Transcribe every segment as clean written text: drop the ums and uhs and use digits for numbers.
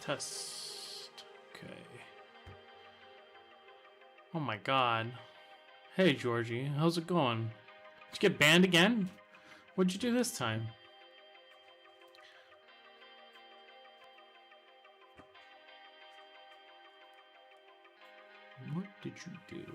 Test. Okay. Oh my god. Hey, Georgie. How's it going? Did you get banned again? What'd you do this time? What did you do?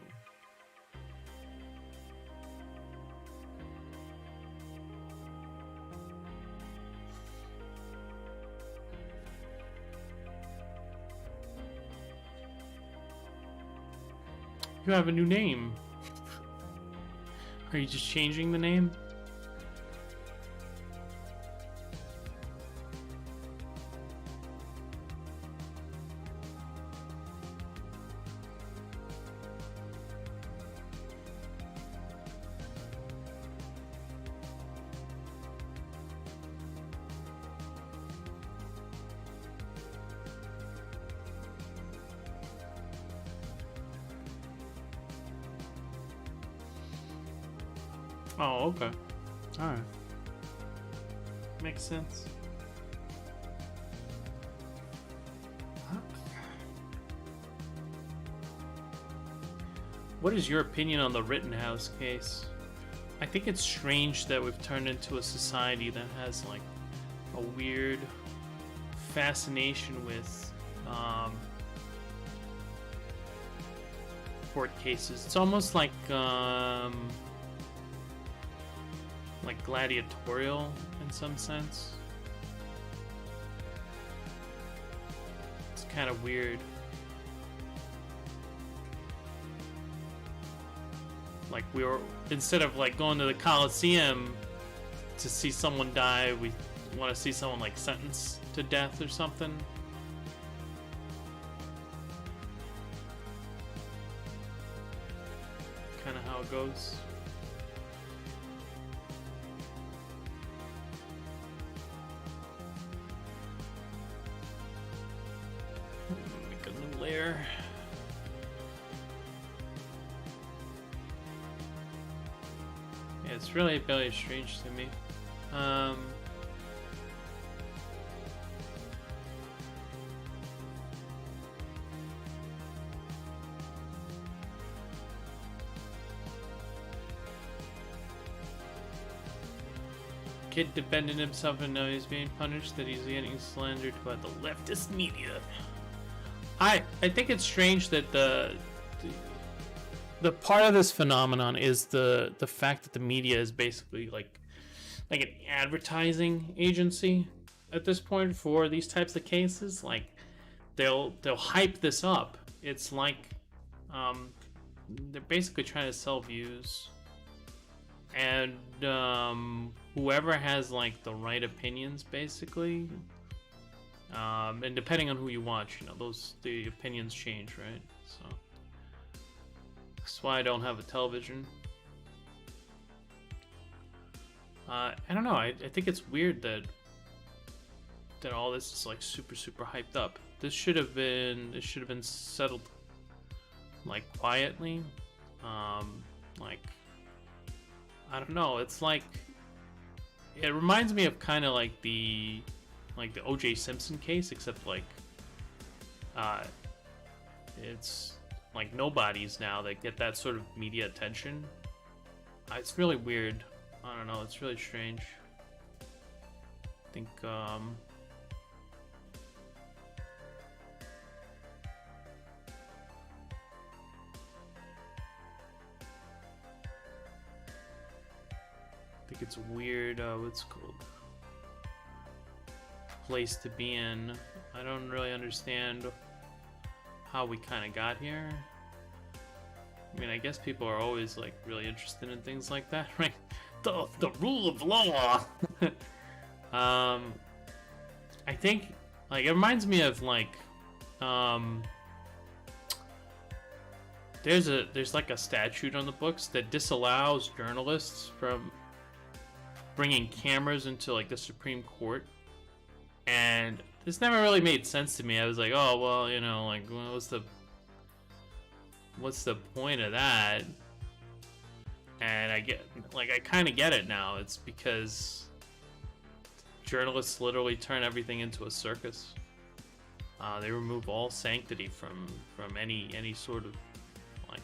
You have a new name. Are you just changing the name? Oh, okay. Alright. Makes sense. What is your opinion on the Rittenhouse case? I think it's strange that we've turned into a society that has like a weird fascination with court cases. It's almost like gladiatorial in some sense. It's kind of weird. Like we were, instead of like going to the Coliseum to see someone die, we want to see someone like sentenced to death or something. Kind of how it goes. Make a new layer. Yeah, it's really strange to me. Kid defended himself and now he's being punished that he's getting slandered by the leftist media. I think it's strange that the part of this phenomenon is the fact that the media is basically like an advertising agency at this point for these types of cases. Like they'll hype this up. It's like they're basically trying to sell views, and whoever has like the right opinions basically, and depending on who you watch, you know, the opinions change, right? So that's why I don't have a television. I don't know. I think it's weird that all this is like super hyped up. This should have been settled like quietly. Like I don't know. It's like it reminds me of kind of like the O.J. Simpson case, except like it's like nobodies now that get that sort of media attention. It's really weird. I don't know, it's really strange. I think it's a weird what's it called, place to be in. I don't really understand how we kind of got here. I mean, I guess people are always like really interested in things like that, right? The rule of law. I think like it reminds me of like there's like a statute on the books that disallows journalists from bringing cameras into like the Supreme Court, and this never really made sense to me. I was like, oh well, you know, like what's the point of that? And I kind of get it now. It's because journalists literally turn everything into a circus. They remove all sanctity from any sort of like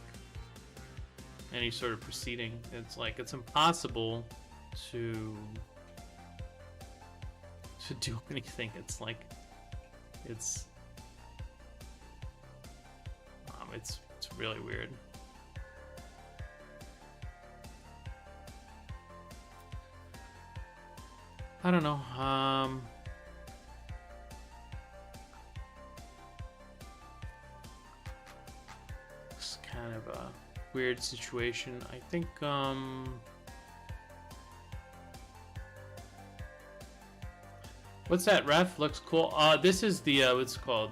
any sort of proceeding. It's like it's impossible to do anything. It's like it's really weird. I don't know. It's kind of a weird situation. I think what's that, ref? Looks cool. This is the what's it called?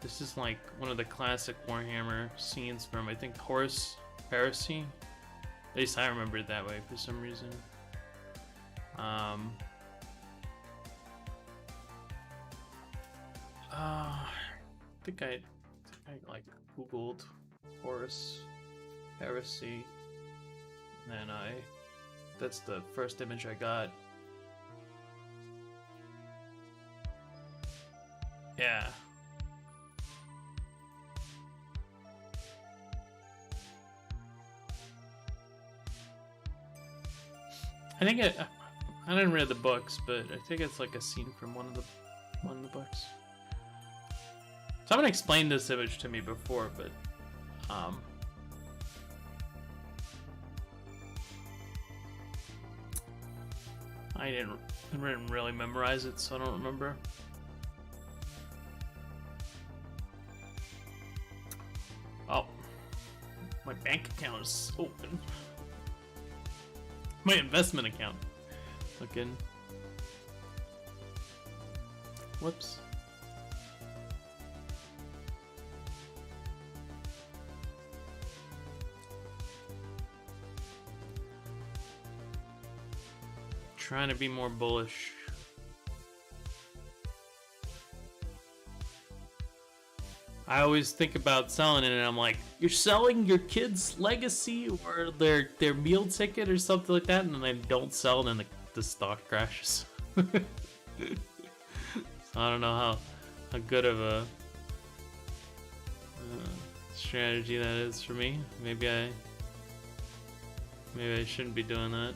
This is like one of the classic Warhammer scenes from, I think, Horus Heresy. At least I remember it that way for some reason. I think I like Googled Horus Heresy, and then that's the first image I got. Yeah. I think I didn't read the books, but I think it's like a scene from one of the books. Someone explained this image to me before, but I didn't really memorize it, so I don't remember. Oh, my bank account is open. My investment account. Looking. Whoops. Trying to be more bullish. I always think about selling it, and I'm like, you're selling your kid's legacy or their meal ticket or something like that, and then I don't sell it, and the stock crashes. So I don't know how good of a strategy that is for me. Maybe I shouldn't be doing that.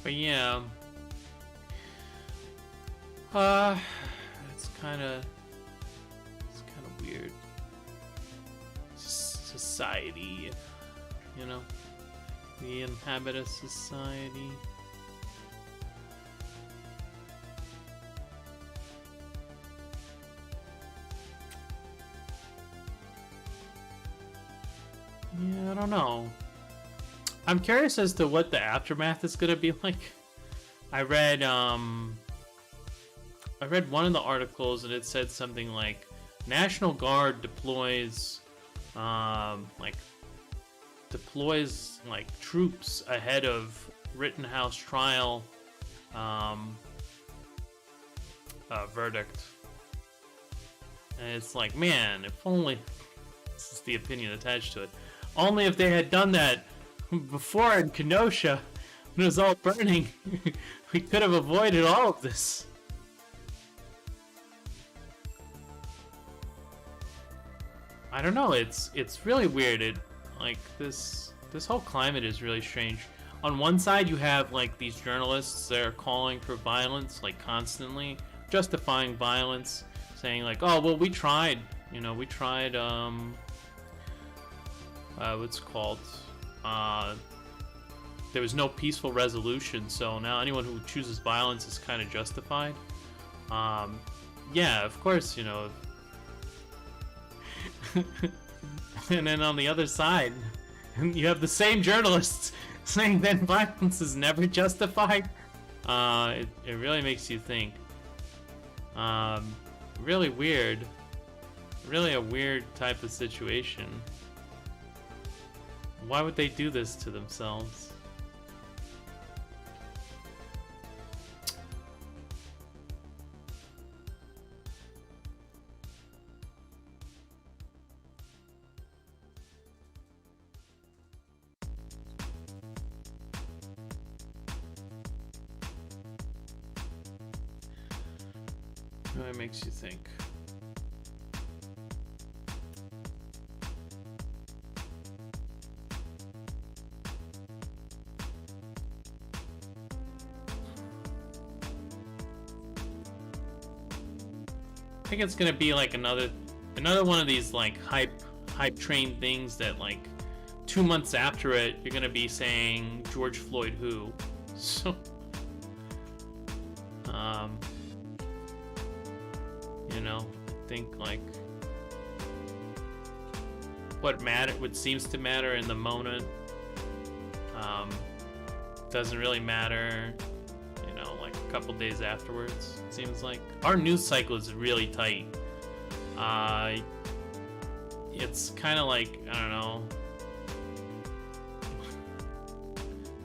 But yeah, it's kind of weird. Society, you know, we inhabit a society. Yeah, I don't know. I'm curious as to what the aftermath is gonna be like. I read one of the articles and it said something like National Guard deploys troops ahead of Rittenhouse trial verdict. And it's like, man, if only, this is the opinion attached to it, only if they had done that before in Kenosha, when it was all burning, we could have avoided all of this. I don't know, it's really weird. Like this whole climate is really strange. On one side you have like these journalists that are calling for violence, like constantly justifying violence, saying like, oh well, we tried what's it called, there was no peaceful resolution, so now anyone who chooses violence is kind of justified. Yeah, of course, you know. And then on the other side, you have the same journalists saying that violence is never justified. It really makes you think. Really weird. Really a weird type of situation. Why would they do this to themselves? What makes you think? I think it's gonna be like another one of these like hype train things that like 2 months after it you're gonna be saying George Floyd who. So you know, I think like what seems to matter in the moment doesn't really matter, you know, like a couple days afterwards. It seems like our news cycle is really tight. It's kind of like, I don't know,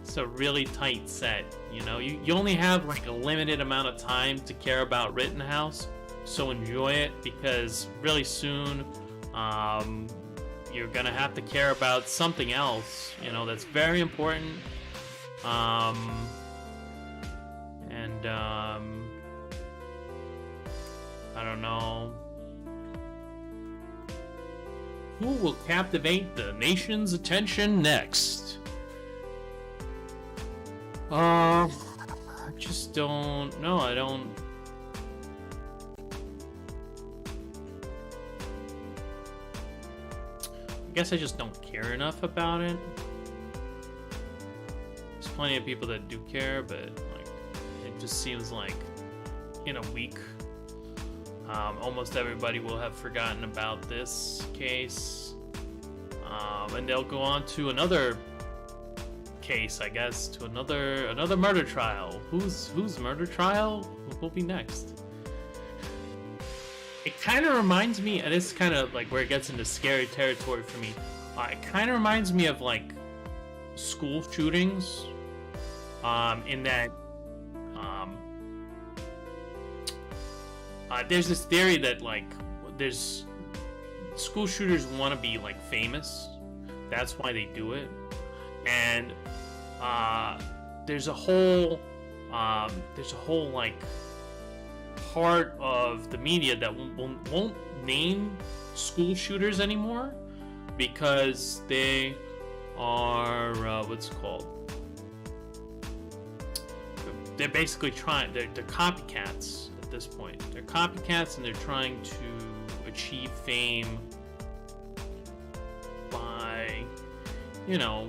it's a really tight set, you know. You only have like a limited amount of time to care about Rittenhouse, so enjoy it, because really soon you're gonna have to care about something else, you know, that's very important. And I don't know. Who will captivate the nation's attention next? I just don't know. I guess I just don't care enough about it. There's plenty of people that do care, but like, it just seems like in a week, almost everybody will have forgotten about this case, and they'll go on to another case, I guess, to another murder trial. Whose murder trial will be next? It kind of reminds me, and this is kind of like where it gets into scary territory for me. It kind of reminds me of like school shootings, in that there's this theory that like there's school shooters want to be like famous. That's why they do it, and there's a whole like part of the media that won't name school shooters anymore because they are they're basically they're copycats at this point. They're copycats, and they're trying to achieve fame by, you know,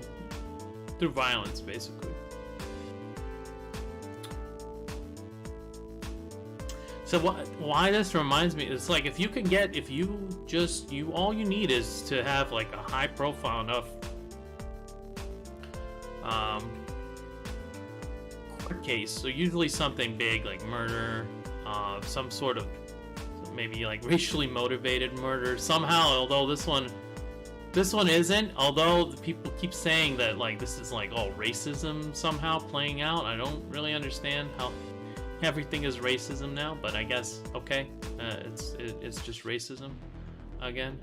through violence, basically. So why this reminds me, it's like if you all you need is to have like a high profile enough court case. So usually something big like murder, some sort of maybe like racially motivated murder somehow. Although this one isn't. Although the people keep saying that like this is like all racism somehow playing out. I don't really understand how everything is racism now, but I guess okay, it's just racism again.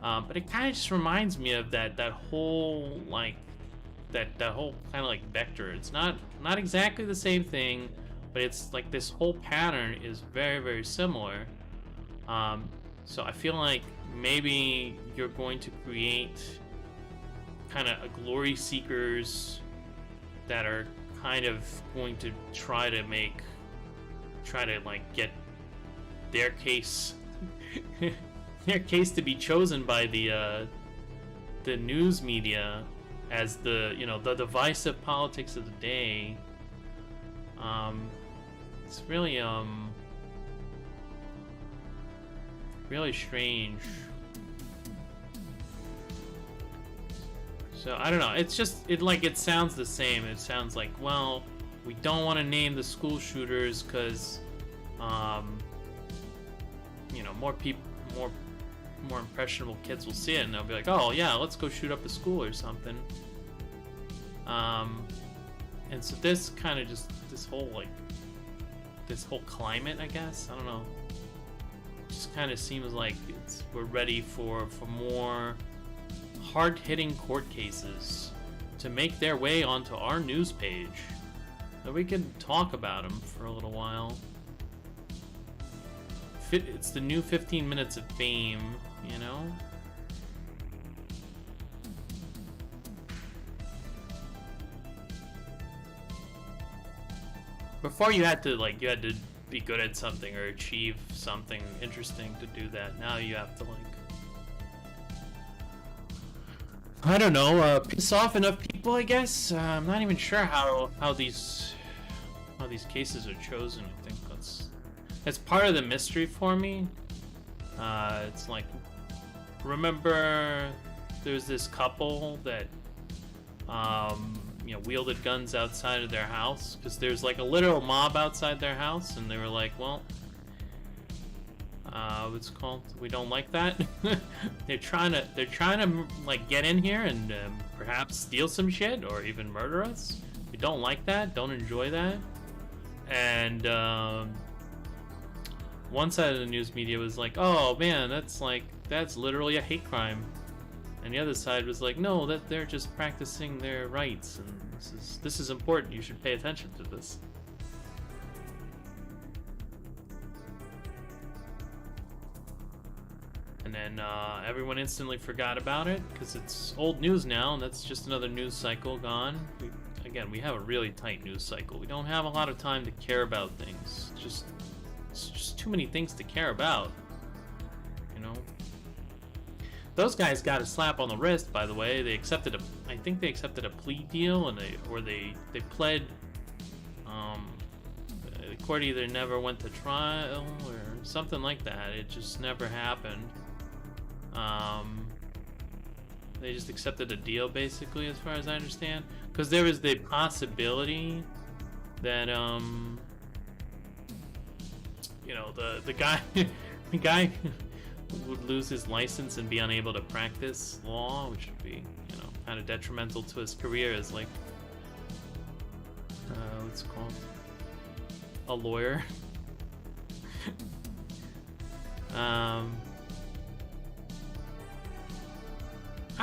But it kind of just reminds me of that whole like that whole kind of like vector. It's not exactly the same thing, but it's like this whole pattern is very, very similar. So I feel like maybe you're going to create kind of a glory seekers that are kind of going to try to like get their case to be chosen by the news media as the divisive politics of the day. It's really really strange. So I don't know. It's just it sounds the same. It sounds like, well, we don't want to name the school shooters because more impressionable kids will see it and they'll be like, oh yeah, let's go shoot up a school or something. And so this kind of just this whole climate, I guess, I don't know, just kind of seems like we're ready for more hard-hitting court cases to make their way onto our news page, that we can talk about them for a little while. it's the new 15 minutes of fame, you know? Before you had to be good at something or achieve something interesting to do that. Now you have to I don't know, piss off enough people, I guess. I'm not even sure how these cases are chosen. I think that's part of the mystery for me. It's like, remember there's this couple that wielded guns outside of their house because there's like a literal mob outside their house, and they were like, well, what's it called? We don't like that. they're trying to like get in here and perhaps steal some shit or even murder us. We don't like that. Don't enjoy that. And one side of the news media was like, oh man, that's literally a hate crime. And the other side was like, no, that they're just practicing their rights, and this is important. You should pay attention to this. And then everyone instantly forgot about it because it's old news now, and that's just another news cycle gone. We have a really tight news cycle. We don't have a lot of time to care about things. It's just too many things to care about, you know. Those guys got a slap on the wrist, by the way. I think they accepted a plea deal, and they pled. The court either never went to trial or something like that. It just never happened. They just accepted a deal, basically, as far as I understand, because there was the possibility that the guy would lose his license and be unable to practice law, which would be, kind of detrimental to his career as what's it called? A lawyer. I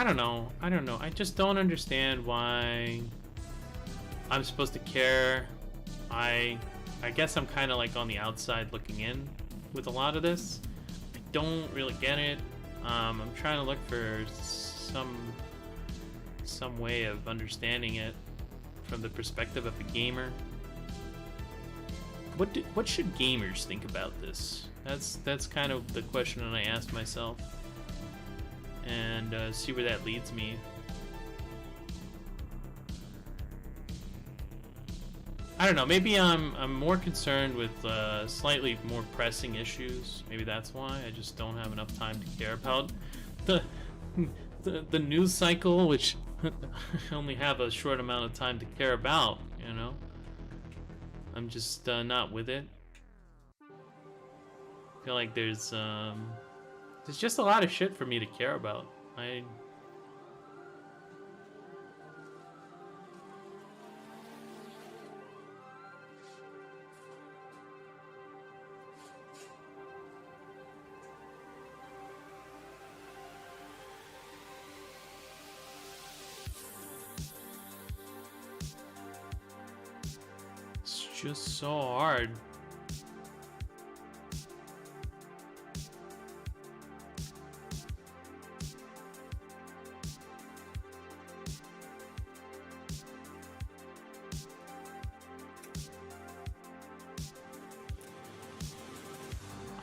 don't know. I just don't understand why I'm supposed to care. I guess I'm kind of like on the outside looking in with a lot of this. I don't really get it. I'm trying to look for some way of understanding it from the perspective of a gamer. What should gamers think about this? That's kind of the question that I asked myself, and see where that leads me. I don't know. Maybe I'm more concerned with slightly more pressing issues. Maybe that's why I just don't have enough time to care about the news cycle, which I only have a short amount of time to care about. I'm just not with it. I feel like there's just a lot of shit for me to care about. It's just so hard.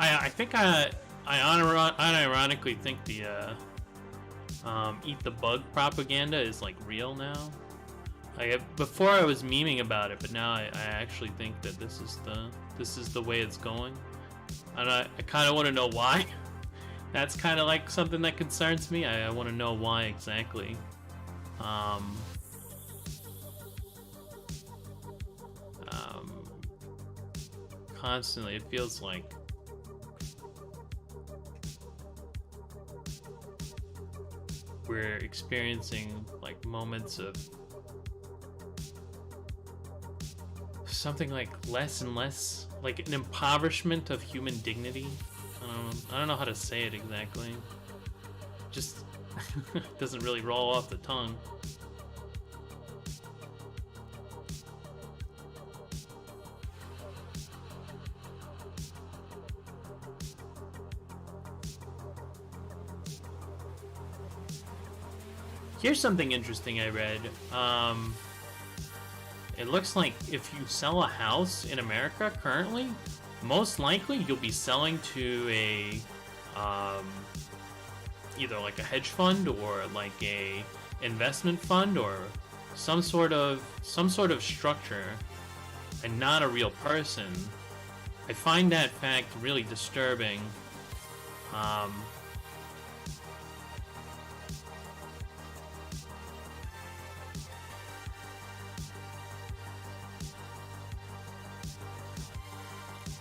I think I unironically think the eat the bug propaganda is like real now. Before I was memeing about it, but now I actually think that this is the way it's going, and I kind of want to know why. That's kind of like something that concerns me. I want to know why exactly. Constantly, it feels like we're experiencing like moments of something like less and less, like an impoverishment of human dignity. I don't know how to say it exactly. Just doesn't really roll off the tongue. Here's something interesting I read. It looks like if you sell a house in America currently, most likely you'll be selling to a um, either like a hedge fund or like a investment fund or some sort of structure, and not a real person. I find that fact really disturbing. Um,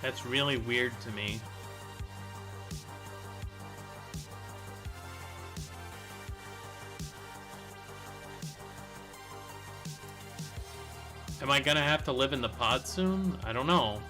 that's really weird to me. Am I gonna have to live in the pod soon? I don't know.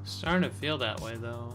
Starting to feel that way though.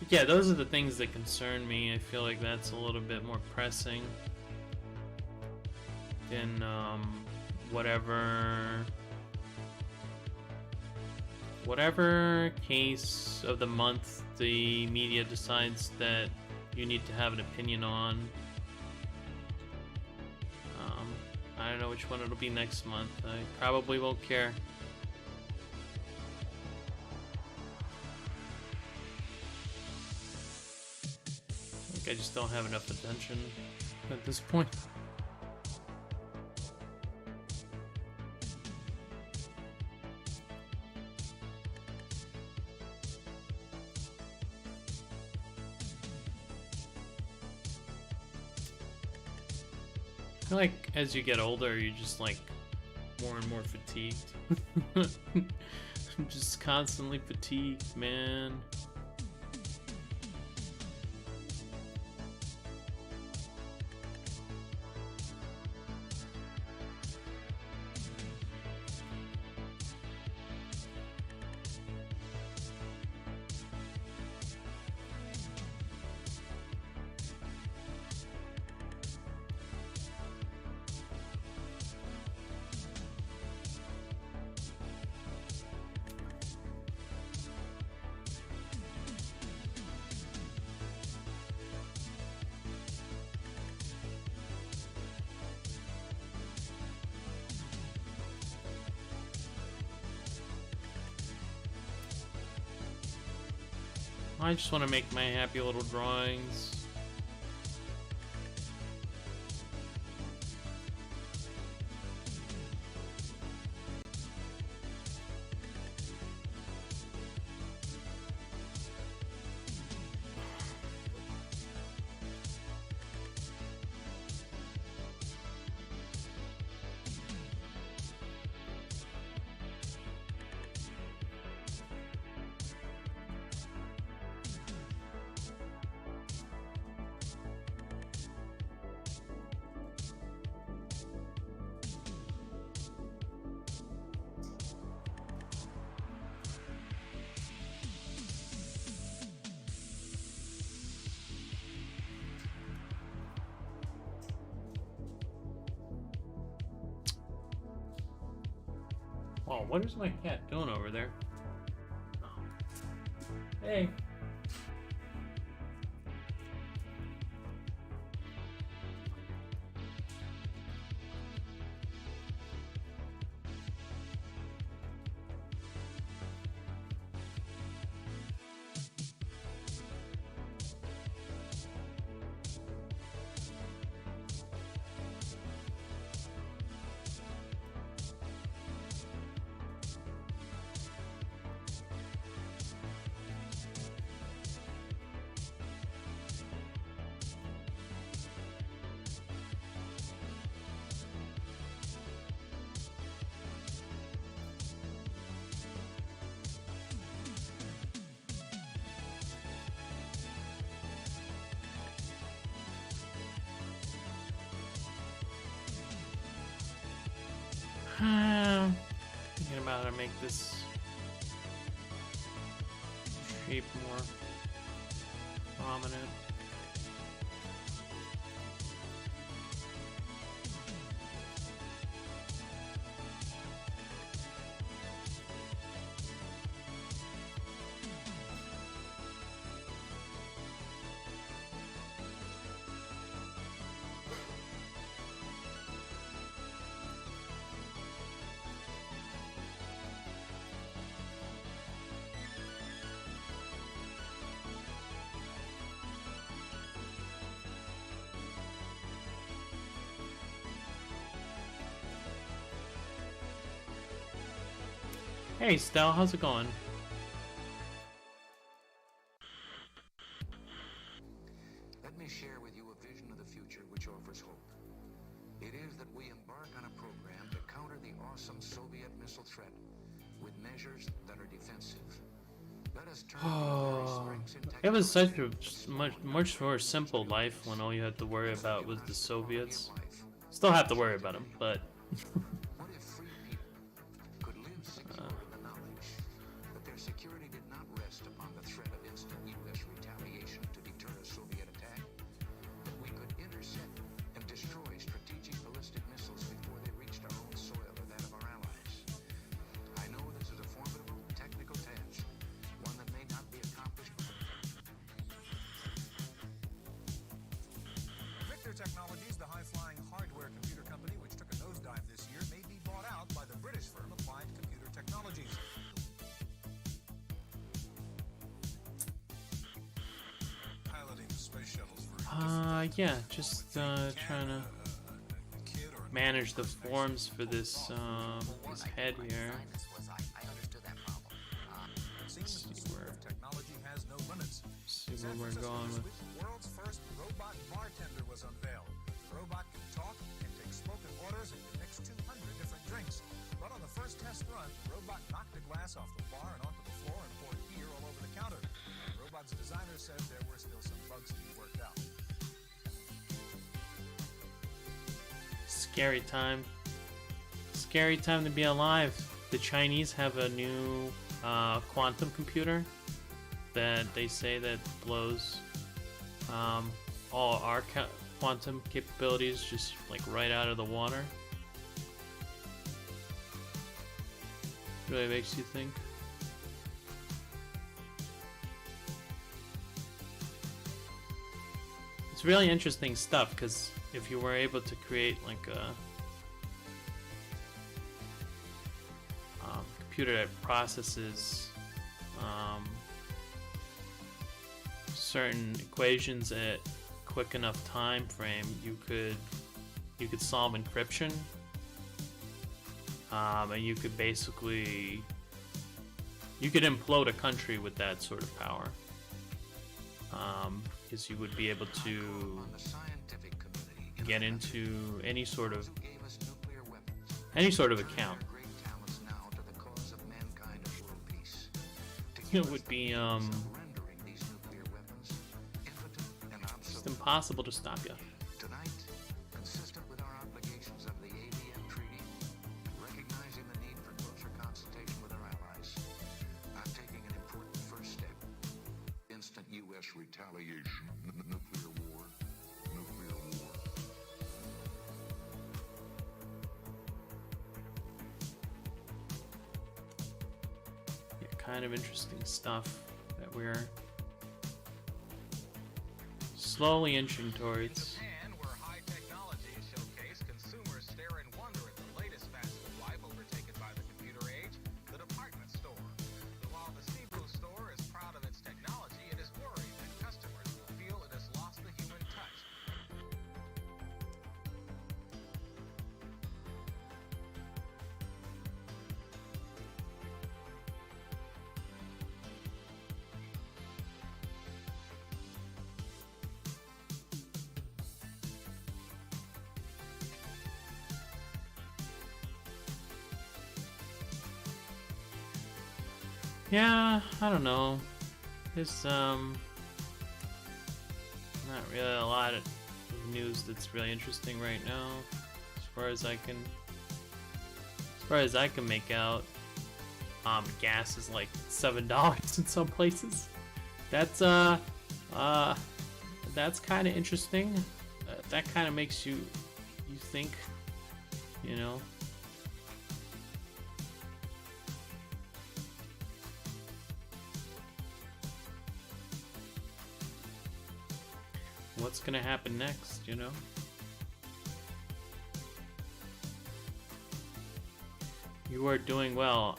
Yeah, those are the things that concern me. I feel like that's a little bit more pressing than whatever case of the month the media decides that you need to have an opinion on. I don't know which one it'll be next month. I probably won't care. I just don't have enough attention at this point. I feel like as you get older, you're just like more and more fatigued. I'm just constantly fatigued, man. I just want to make my happy little drawings. Oh, what is my cat doing over there? Oh. Hey. Thinking about how to make this shape more prominent. Hey, Stel, how's it going? Let me share with you a vision of the future which offers hope. It is that we embark on a program to counter the awesome Soviet missile threat with measures that are defensive. Let us turn It was such a much more simple life when all you had to worry about was the Soviets. Still have to worry about them, but What if free people could live secure in the knowledge that their security did not rest upon the threat of instant U.S. retaliation to deter a Soviet attack? That we could intercept and destroy strategic ballistic missiles before they reached our own soil or that of our allies. I know this is a formidable technical task, one that may not be accomplished. Victor Technologies, the high-flying hardware computer company which took a nosedive this year, may be bought out by the British firm Applied Computer Technologies. Piloting space shuttles for yeah, just trying to manage the forms for this this head here. Seems the scope of technology has no limits. See San where we're Francisco going this with. week, the world's first robot bartender was unveiled. The robot can talk, can take spoken orders, and can mix 200 different drinks. But on the first test run, the robot knocked a glass off the bar and onto the floor and poured beer all over the counter. The robot's designer said there were still some bugs to be worked out. Scary time. Scary time to be alive. The Chinese have a new quantum computer that they say that blows all our quantum capabilities just like right out of the water. Really makes you think. It's really interesting stuff because if you were able to create like a computer that processes certain equations at quick enough time frame, you could solve encryption, and you could basically implode a country with that sort of power, because you would be able to On the scientific community get into any sort of who gave us nuclear weapons. account. Their great talents now to the cause of mankind and world peace. To It give would us be the means of rendering these nuclear weapons impotent and it's obsolete. impossible to stop you. Tonight, consistent with our obligations under the ABM Treaty, recognizing the need for closer consultation with our allies, I'm taking an important first step. Instant U.S. retaliation. Nuclear war. Nuclear war. kind of interesting stuff that we're slowly inching towards. Japan, where high technology is showcased, consumers stare in wonder at the latest fast food life overtaken by the computer age, the department store. So while the Cebu store is proud of its technology, it is worried that customers will feel it has lost the human touch. Yeah, I don't know. There's not really a lot of news that's really interesting right now, as far as I can make out. Gas is like $7 in some places. That's kind of interesting. That kind of makes you think, you know. What's gonna happen next, you know? You are doing well.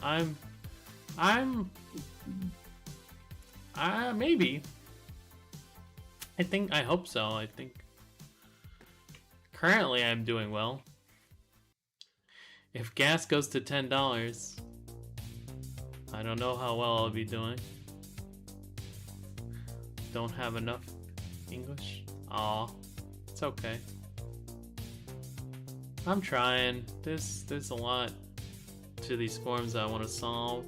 Maybe. I hope so. I think currently I'm doing well. If gas goes to $10, I don't know how well I'll be doing. Don't have enough English. Aw, it's okay. I'm trying. There's a lot to these forms I want to solve.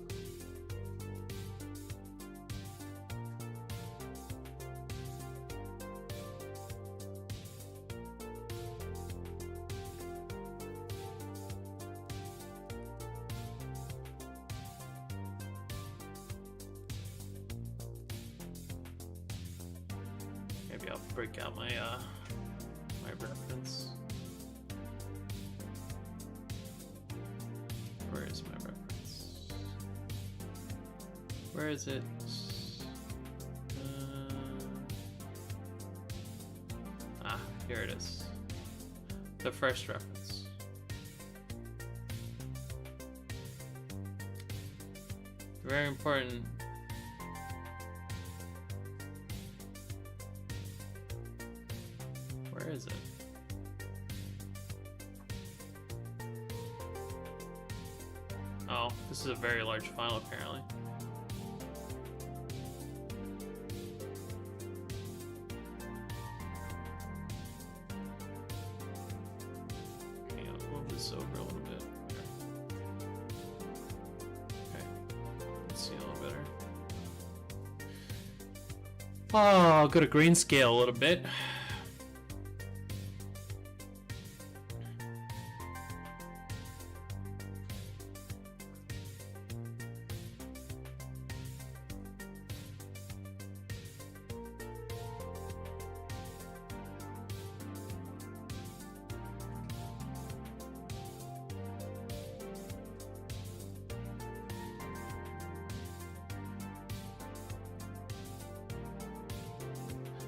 Maybe I'll break out my my reference. Where is my reference? Where is it? Here it is. The first reference. Very important. Where is it? Oh, this is a very large file apparently. Okay, I'll move this over a little bit. Okay, let's see a little better. Oh, I'll go to grayscale a little bit.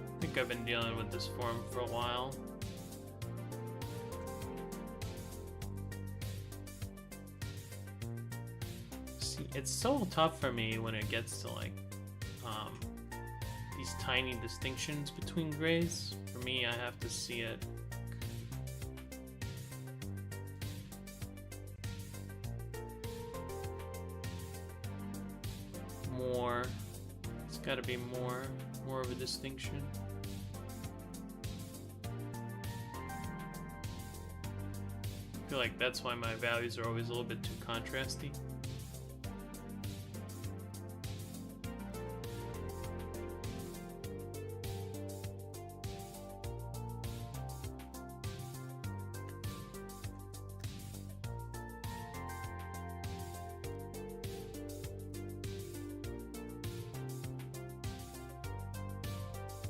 I think I've been dealing with this form for a while. See, it's so tough for me when it gets to like these tiny distinctions between grays. For me, I have to see it more. It's got to be more of a distinction. I feel like that's why my values are always a little bit too contrasty.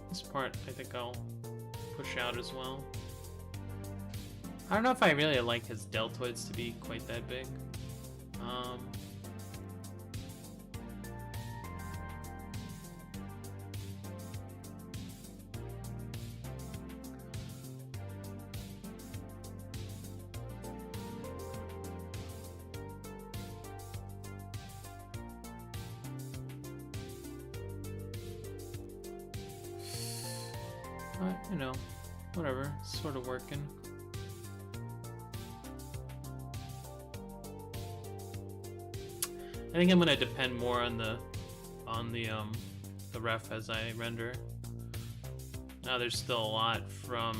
This part I think I'll push out as well. I don't know if I really like his deltoids to be quite that big. you know, whatever, sort of working. I think I'm gonna depend more on the ref as I render. Now there's still a lot from,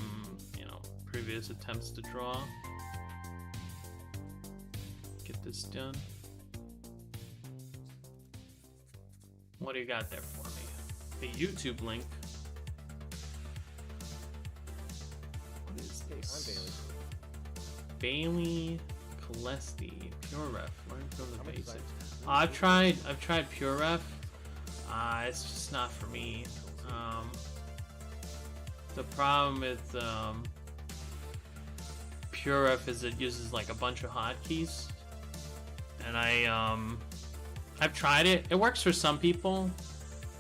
you know, previous attempts to draw. Get this done. What do you got there for me? A YouTube link. What is this? Bailey Colesti, Pure Ref. Learn from the basics. I've tried Pure Ref. It's just not for me. The problem with Pure Ref is it uses like a bunch of hotkeys, and I've tried it. It works for some people.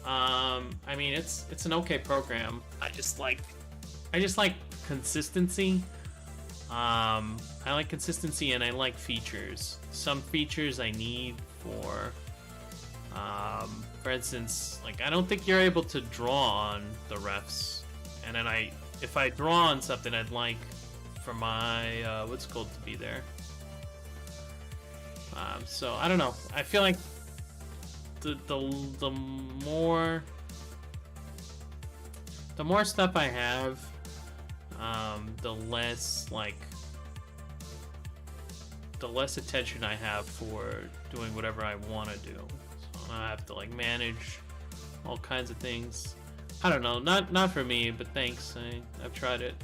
I mean, it's an okay program. I just like consistency. I like consistency, and I like features. Some features I need for instance, like I don't think you're able to draw on the refs, and then if I draw on something, I'd like for my what's called to be there. So I don't know. I feel like the more stuff I have, the less attention I have for doing whatever I want to do. So I have to like manage all kinds of things. I don't know, not for me, but thanks. I've tried it.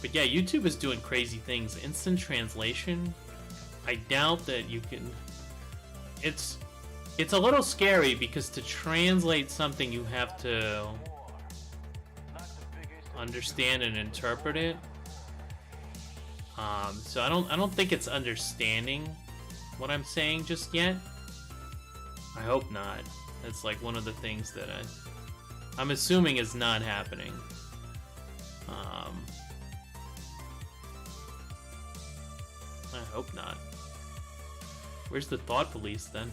But yeah, YouTube is doing crazy things. Instant translation. I doubt that you can. It's a little scary because to translate something you have to understand and interpret it. So I don't think it's understanding what I'm saying just yet. I hope not. That's like one of the things that I'm assuming is not happening. I hope not. Where's the thought police then?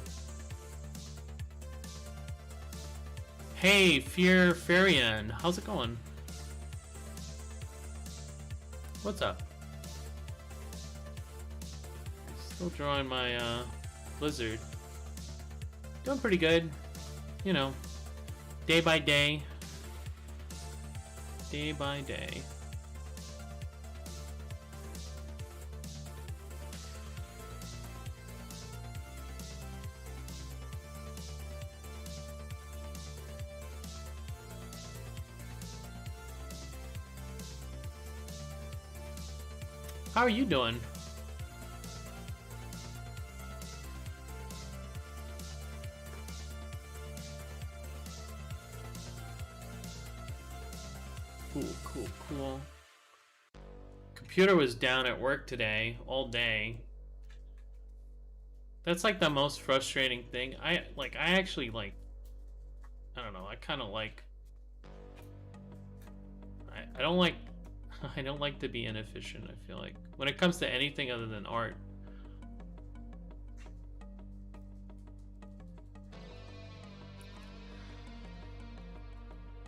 Hey, Fear Farian, how's it going? What's up? Still drawing my Blizzard. Doing pretty good. You know, day by day. Day by day. How are you doing? Cool. Computer was down at work today, all day. That's like the most frustrating thing. I actually like, I don't know, I kind of like, I don't like, I don't like to be inefficient, I feel like. When it comes to anything other than art.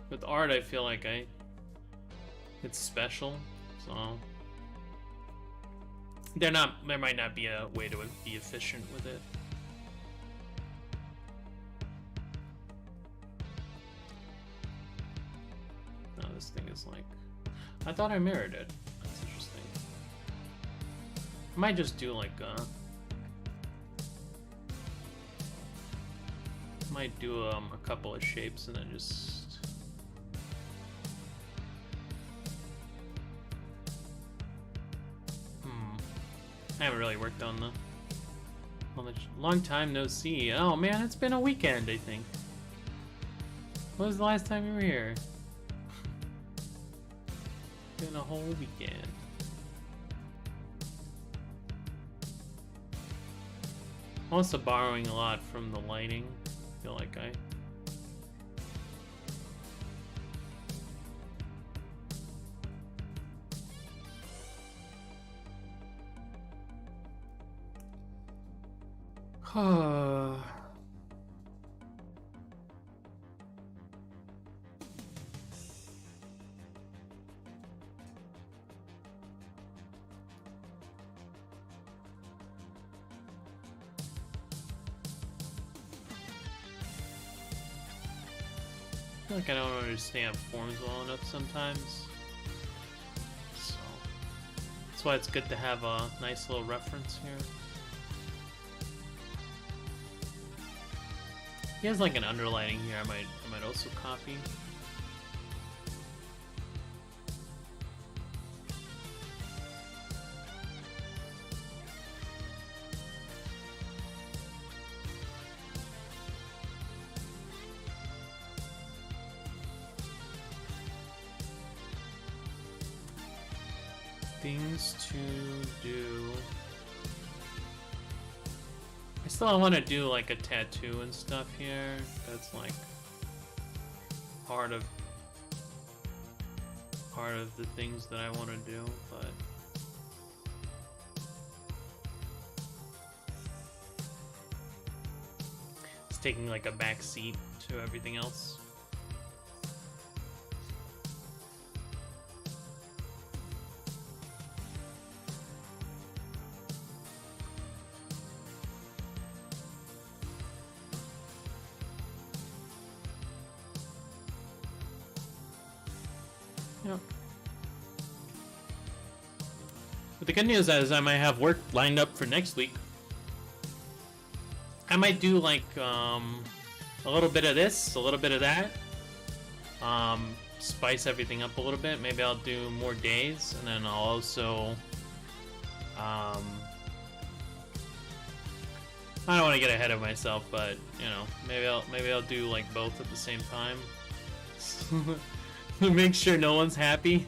With art, I feel like it's special, so there might not be a way to be efficient with it. No, this thing is like, I thought I mirrored it. That's interesting. I might just do like might do a couple of shapes and then just I haven't really worked on the long time no see. Oh man, it's been a weekend, I think. When was the last time you were here? Been a whole weekend. I'm also borrowing a lot from the lighting. I feel like I feel like I don't understand forms well enough sometimes. So that's why it's good to have a nice little reference here. He has like an underlining here. I might also copy. Things to do. I still want to do like a tattoo and stuff here. That's like part of the things that I want to do, but it's taking like a back seat to everything else. Yep. But the good news is I might have work lined up for next week. I might do like a little bit of this, a little bit of that. Spice everything up a little bit. Maybe I'll do more days, and then I'll also I don't want to get ahead of myself, but you know, maybe I'll do like both at the same time. Make sure no one's happy.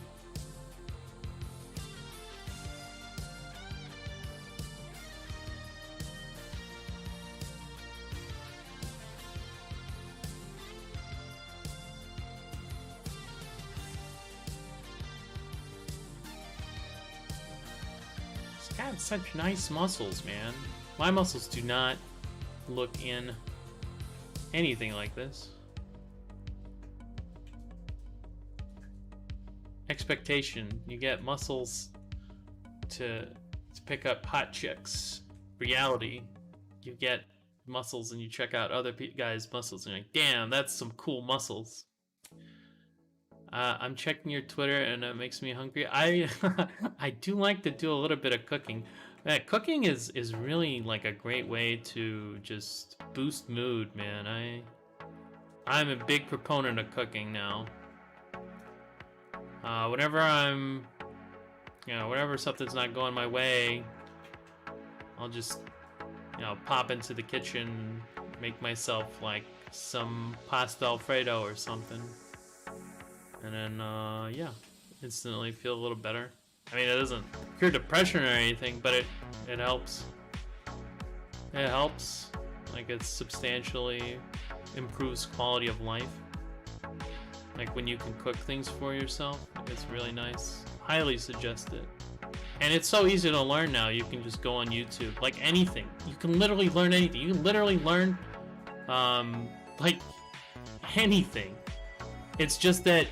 He's got such nice muscles, man. My muscles do not look in anything like this. Expectation. You get muscles to pick up hot chicks. Reality. You get muscles and you check out other guys' muscles and you're like, damn, that's some cool muscles. I'm checking your Twitter and it makes me hungry. I do like to do a little bit of cooking. Man, cooking is really like a great way to just boost mood, man. I'm a big proponent of cooking now. Whenever whenever something's not going my way, I'll just, pop into the kitchen, make myself like some pasta Alfredo or something. And then, instantly feel a little better. I mean, it doesn't cure depression or anything, but it helps. It helps. Like, it substantially improves quality of life. Like, when you can cook things for yourself, it's really nice. Highly suggest it. And it's so easy to learn now. You can just go on YouTube. Like, anything. You can literally learn anything. You can literally learn, like, anything. It's just that,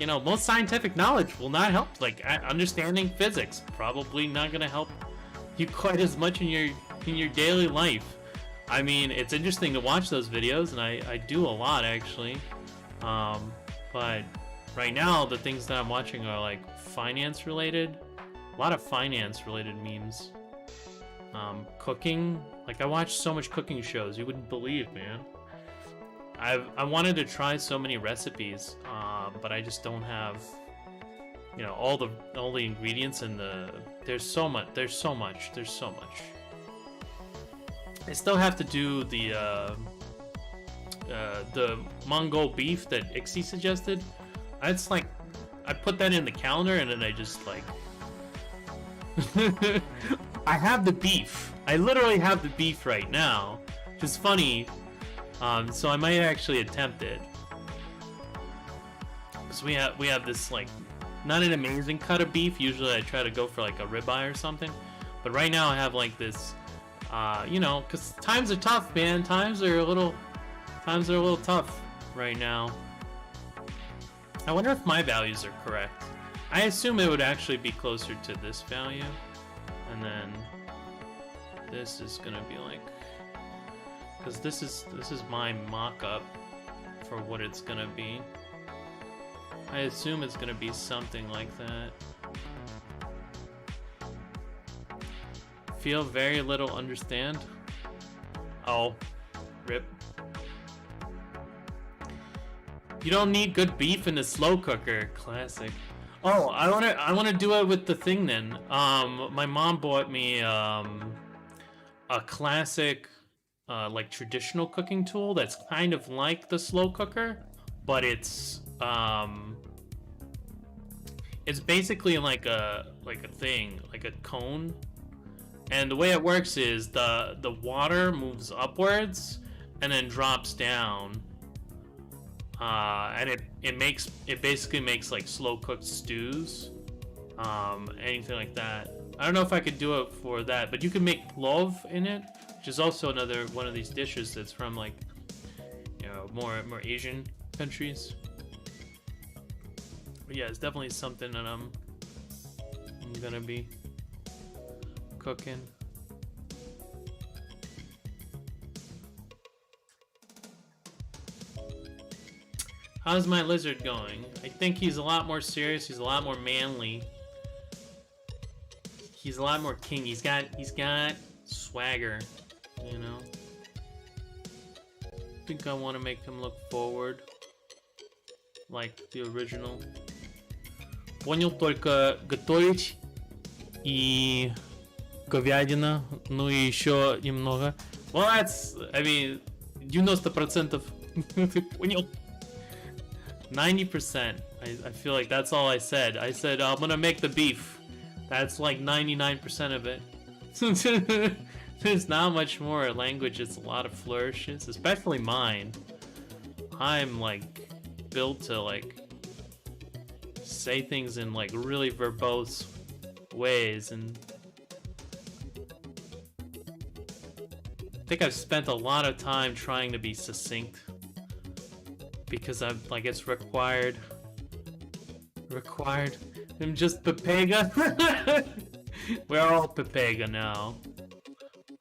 most scientific knowledge will not help. Like, understanding physics probably not going to help you quite as much in your daily life. I mean, it's interesting to watch those videos, and I do a lot, actually. But right now, the things that I'm watching are, like, finance-related. A lot of finance-related memes. Cooking. Like, I watch so much cooking shows. You wouldn't believe, man. I wanted to try so many recipes, but I just don't have, all the ingredients and there's so much. I still have to do the Mongol beef that Ixie suggested. It's like, I put that in the calendar and then I just like, I have the beef. I literally have the beef right now, which is funny. So I might actually attempt it. Because we have this, like, not an amazing cut of beef. Usually I try to go for like a ribeye or something. But right now I have like this You know, because times are tough, man. Times are a little tough right now. I wonder if my values are correct. I assume it would actually be closer to this value, and then this is gonna be like, because this is my mock-up for what it's gonna be. I assume it's gonna be something like that. Feel very little, understand. Oh, rip. You don't need good beef in a slow cooker. Classic. Oh, I wanna do it with the thing then. My mom bought me a classic like traditional cooking tool that's kind of like the slow cooker, but it's basically like a thing, like a cone. And the way it works is the water moves upwards and then drops down. And it basically makes like slow cooked stews, anything like that. I don't know if I could do it for that, but you can make plov in it, which is also another one of these dishes that's from like, you know, more Asian countries. But yeah, it's definitely something that I'm gonna be cooking. How's my lizard going? I think he's a lot more serious. He's a lot more manly. He's a lot more king. He's got swagger, you know. I think I want to make him look forward, like the original. Понял только готовить и говядина, ну и еще немного. Well, that's, I mean, 90% ты понял. 90%. I feel like that's all I said. I said I'm gonna make the beef. That's like 99% of it. There's not much more language. It's a lot of flourishes, especially mine. I'm like built to like say things in like really verbose ways, and I think I've spent a lot of time trying to be succinct because I'm like, it's required. I'm just Pepega. We're all Pepega now.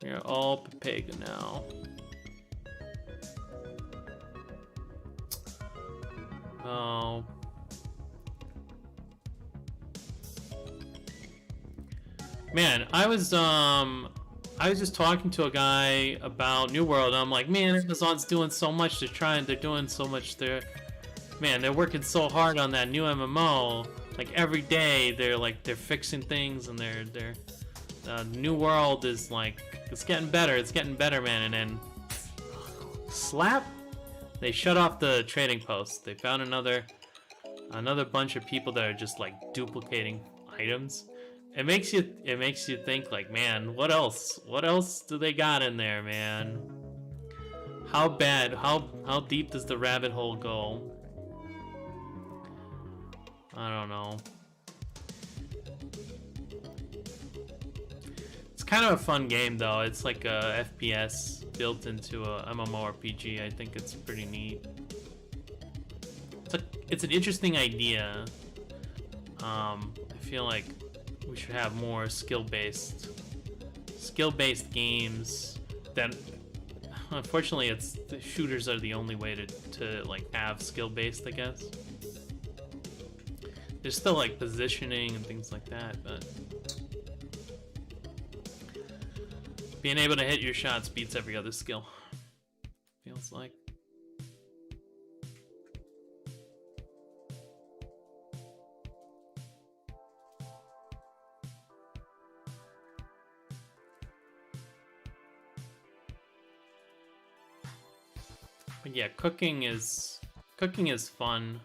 We're all Pepega now. Oh. Man, I was just talking to a guy about New World, and I'm like, man, Amazon's doing so much. They're doing so much. They're working so hard on that new MMO. Like every day, they're fixing things, and their New World is like, it's getting better, man. And then slap, they shut off the trading post. They found another bunch of people that are just like duplicating items. It makes you think like, man, what else do they got in there, man? How bad, how deep does the rabbit hole go? I don't know. It's kind of a fun game though. It's like a FPS built into a MMORPG. I think it's pretty neat. It's an interesting idea. I feel like we should have more skill-based games. That, unfortunately, the shooters are the only way to like have skill-based, I guess. There's still like positioning and things like that, but being able to hit your shots beats every other skill, feels like. But yeah, cooking is fun.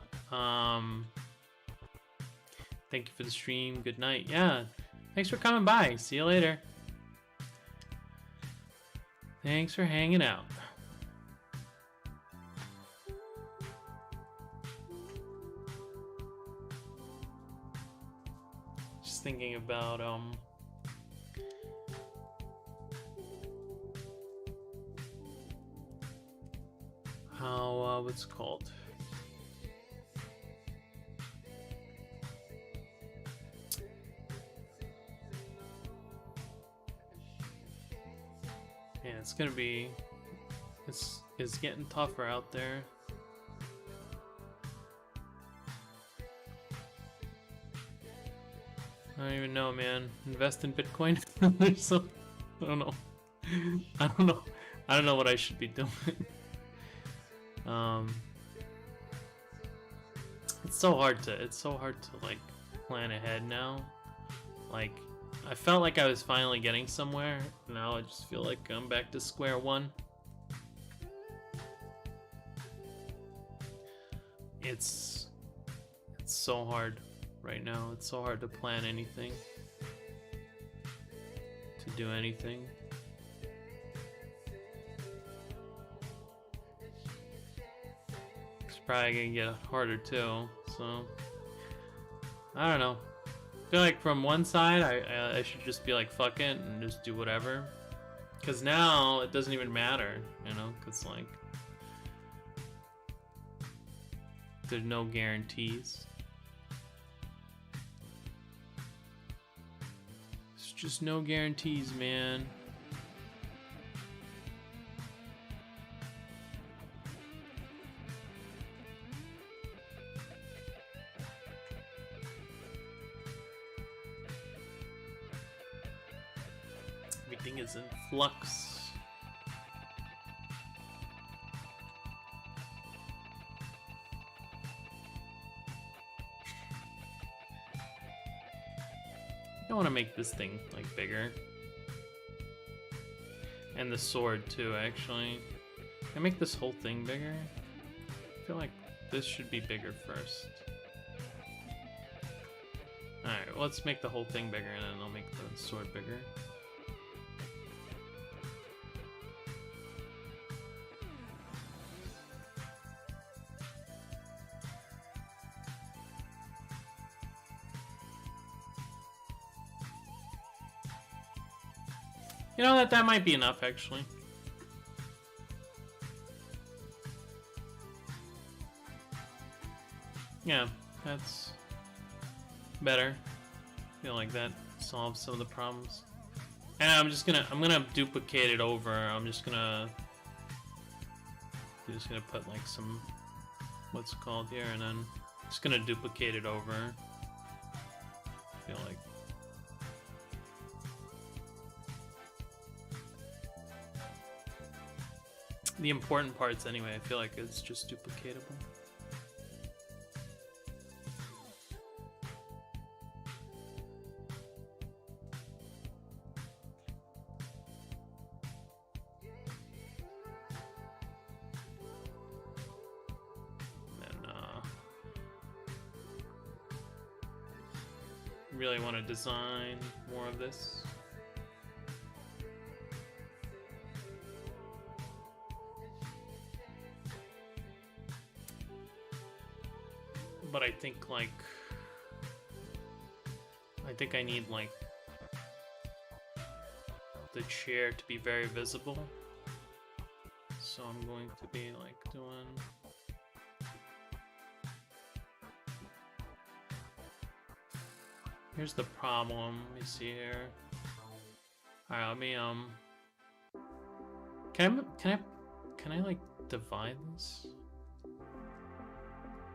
Thank you for the stream. Good night. Yeah, thanks for coming by. See you later. Thanks for hanging out. Just thinking about what's it called? Yeah, it's gonna be, it's getting tougher out there. I don't even know, man. Invest in Bitcoin? There's some, I don't know. I don't know. I don't know what I should be doing. It's so hard to like plan ahead now. Like, I felt like I was finally getting somewhere. Now I just feel like I'm back to square one. It's so hard right now. It's so hard to plan anything, to do anything. It's probably gonna get harder too, so I don't know. I feel like from one side I should just be like fuck it and just do whatever, because now it doesn't even matter, you know, because like there's no guarantees. There's just no guarantees, man. Everything is in flux. I want to make this thing like bigger, and the sword too. Actually, can I make this whole thing bigger? I feel like this should be bigger first. All right, well, let's make the whole thing bigger, and then I'll make the sword bigger. You know, that might be enough, actually. Yeah, that's better. I feel like that solves some of the problems. And I'm gonna duplicate it over. I'm just gonna put like some, what's it called here, and then just gonna duplicate it over. I feel like. The important parts, anyway, I feel like it's just duplicatable. And then, really want to design more of this. But I think I need like the chair to be very visible. So I'm going to be like doing here's the problem. Let me see here. Alright, let me can I like divide this?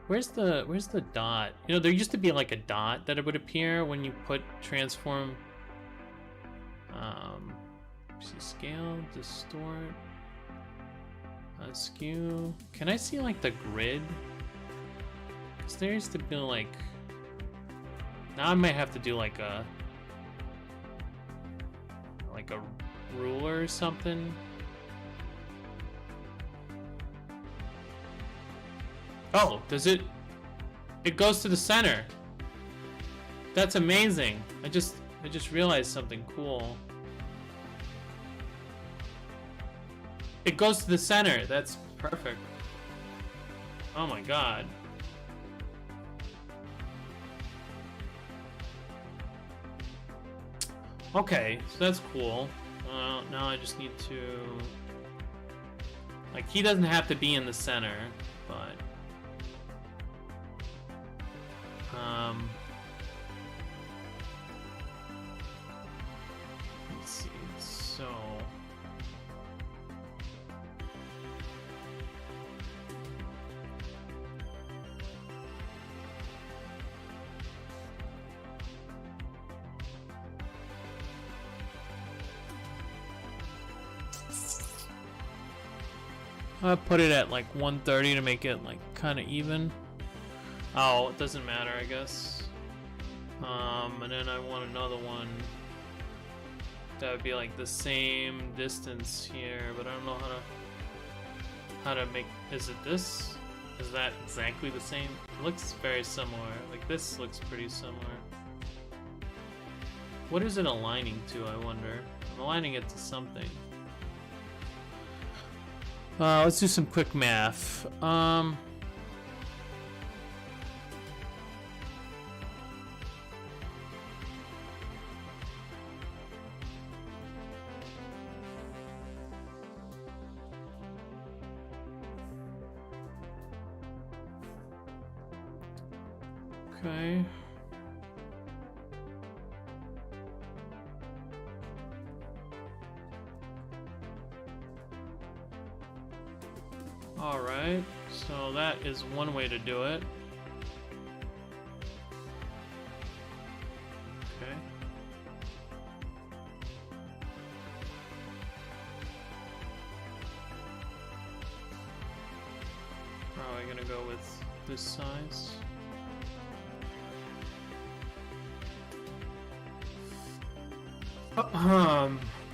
Where's the dot? You know, there used to be like a dot that it would appear when you put transform. See, scale, distort, skew. Can I see like the grid? Cause there used to be like. Now I might have to do like a ruler or something. Oh, does it? It goes to the center. That's amazing. I just realized something cool. It goes to the center. That's perfect. Oh my god. Okay, so that's cool. Now I just need to... Like, he doesn't have to be in the center. but let's see. So I put it at like 130 to make it like kind of even. Oh, it doesn't matter, I guess. And then I want another one that would be like the same distance here, but I don't know how to make. Is it this? Is that exactly the same? It looks very similar. Like this looks pretty similar. What is it aligning to, I wonder? I'm aligning it to something. Let's do some quick math. Okay. Alright, so that is one way to do it. Okay. Probably gonna go with this size.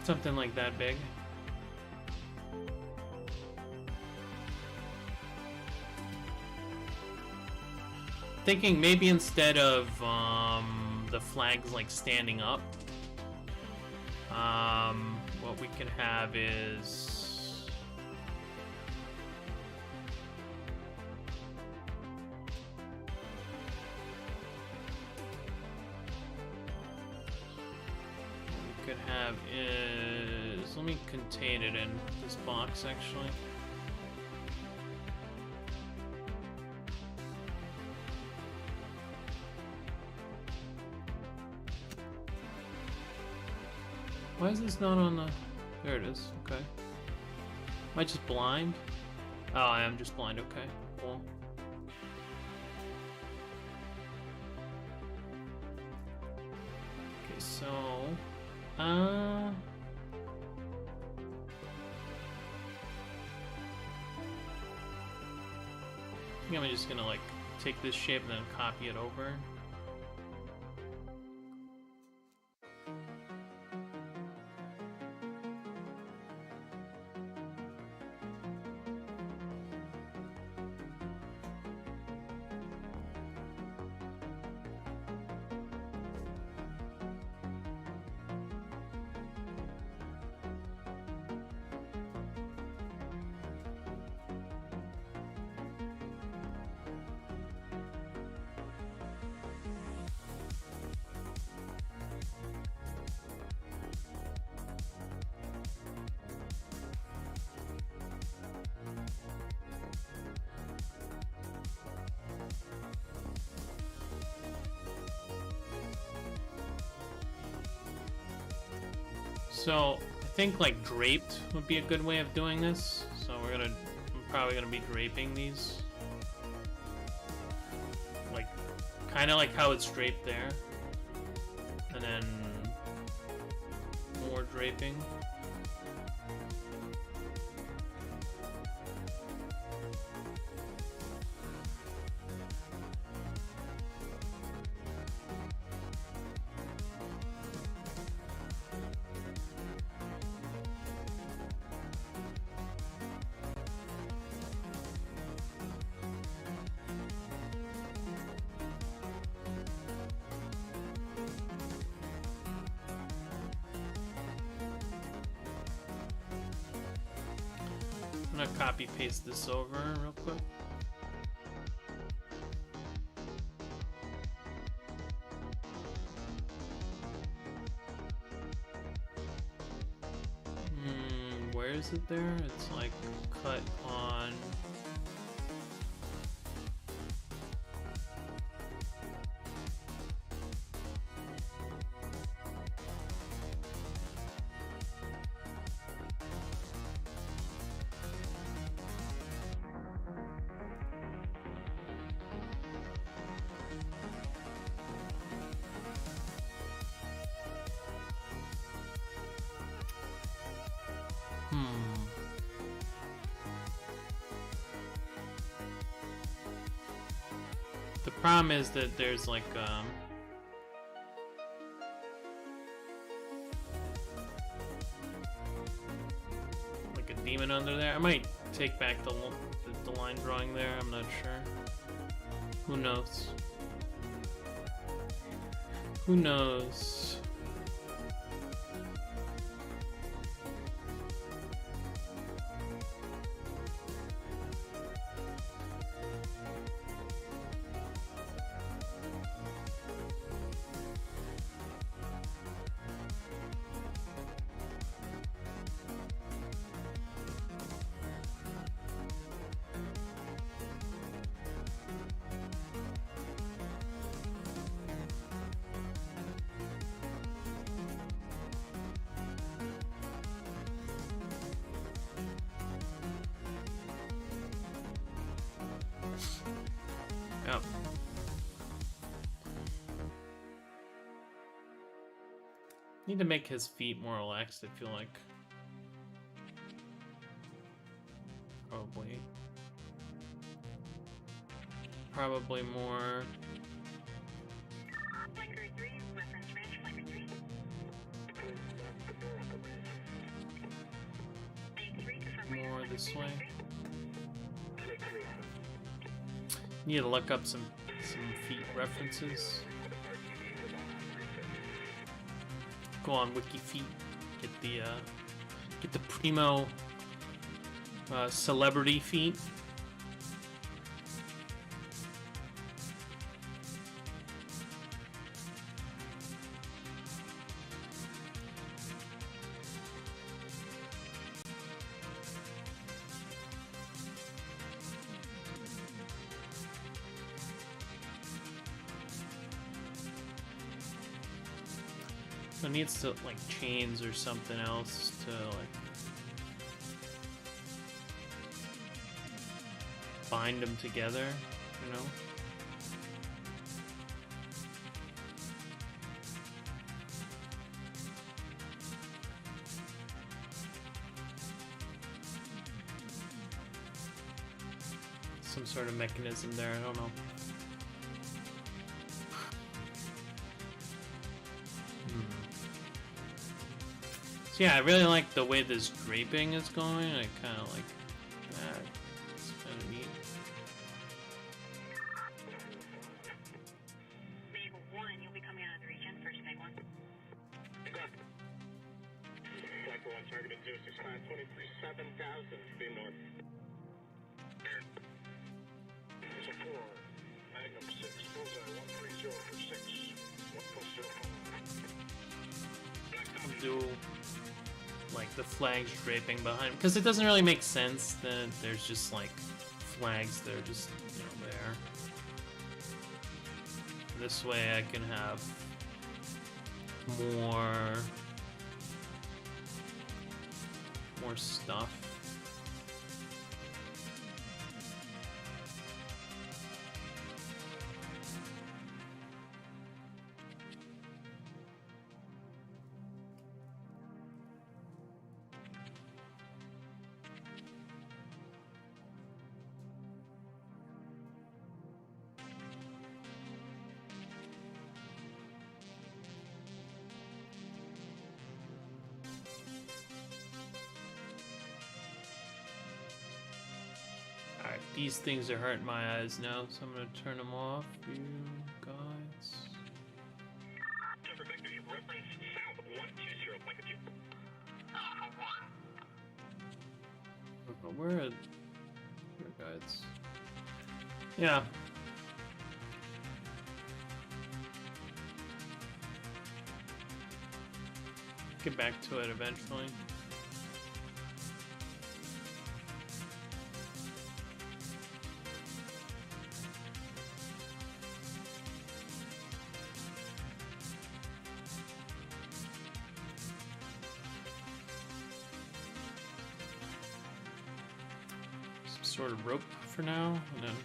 Something like that big. Thinking maybe instead of the flags like standing up, what we can have is let me contain it in this box actually. Why is this not on the... There it is, okay. Am I just blind? Oh, I am just blind, okay. Cool. Okay, so... I think I'm just gonna, like, take this shape and then copy it over. So I think like draped would be a good way of doing this. So I'm probably gonna be draping these, like kind of like how it's draped there, and then more draping. I'm gonna copy paste this over real quick. Where is it there? It's like cut on The problem is that there's like a demon under there. I might take back the line drawing there. I'm not sure. Who knows? Who knows? Yep. Need to make his feet more relaxed, I feel like. Probably. Probably more. More this way. Need to look up some feet references. Go on WikiFeet. Get the primo celebrity feet. So it needs to like chains or something else to like bind them together, you know? Some sort of mechanism there, I don't know. So yeah, I really like the way this draping is going. I kind of like that. It's kind of neat. Meg 1, you'll be coming out of the region. First Meg 1. Flight 1, targeted 065, 23,7,000, be north. It's a 4, Magnum 6, bullseye 130 for 6, 1+05. Do like the flags draping behind, because it doesn't really make sense that there's just like flags that are just, you know, there. This way I can have more stuff. Alright, these things are hurting my eyes now, so I'm gonna turn them off. You guys. Victor, you reference south 120, like a Alpha 1. Where are your guides? Yeah. Get back to it eventually. Some sort of rope for now, and then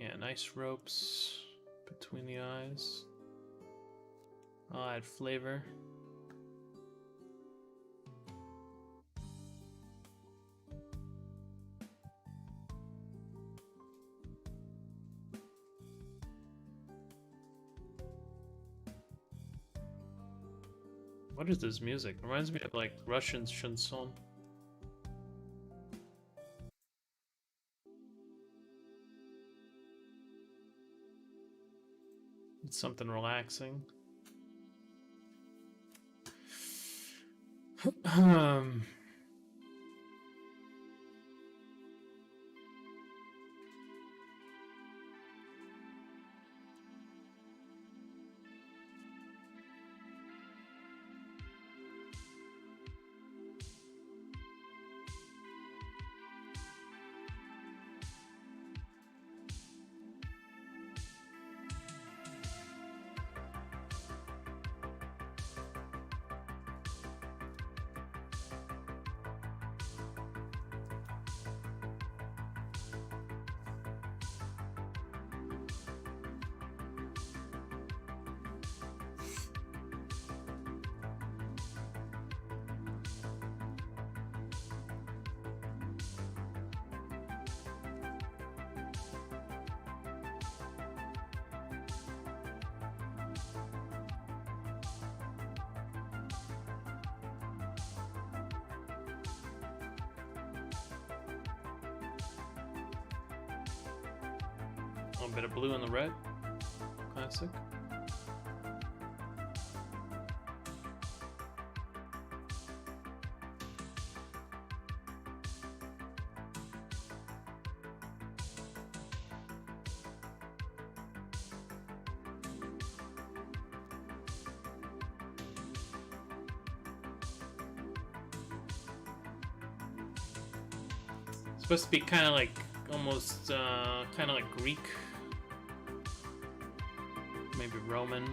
Yeah, nice ropes between the eyes. I'll add flavor. What is this music? Reminds me of like Russian chanson. It's something relaxing. A little bit of blue in the red. Classic. It's supposed to be kind of like almost kind of like Greek. Maybe Roman.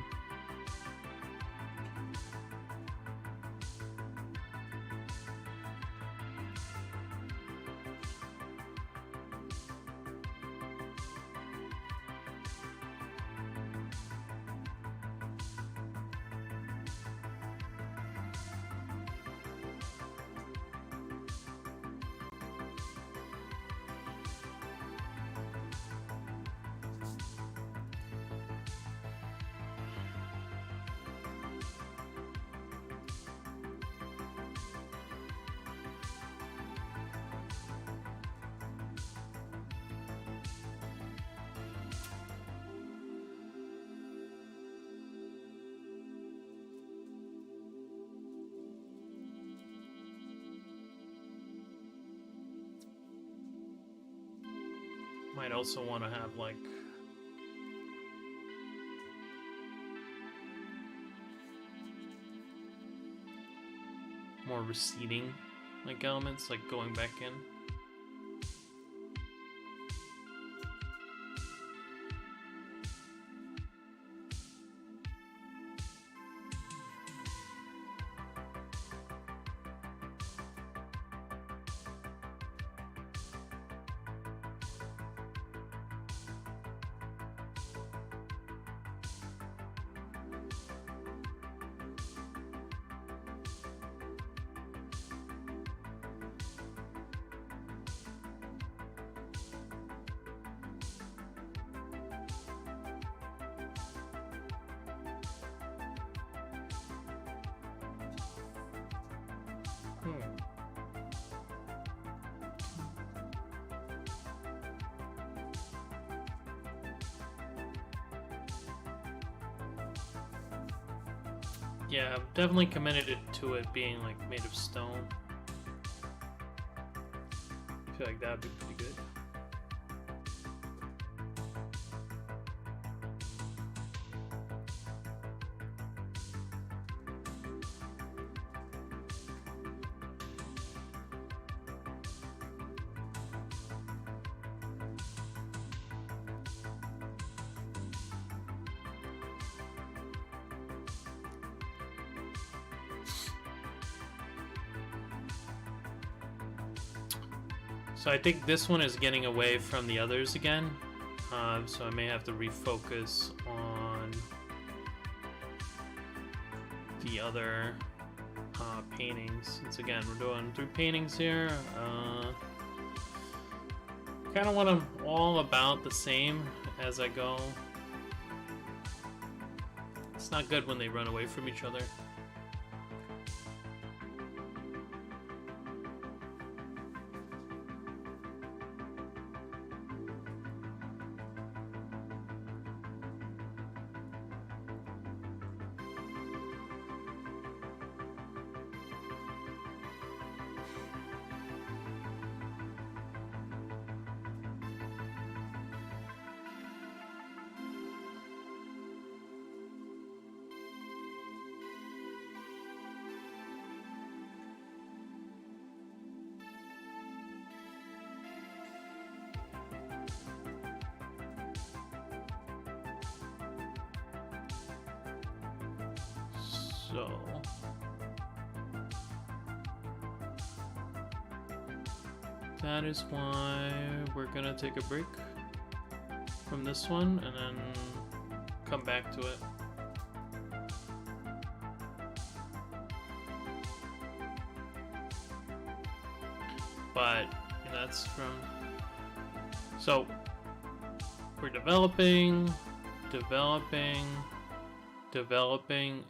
Might also want to have like more receding like elements, like going back in. Yeah, I've definitely committed it to it being like made of stone. I feel like that'd be pretty good. So I think this one is getting away from the others again. So I may have to refocus on the other paintings. Since again, we're doing 3 paintings here. Kind of want them all about the same as I go. It's not good when they run away from each other. So that is why we're gonna take a break from this one and then come back to it. But that's from, so we're developing.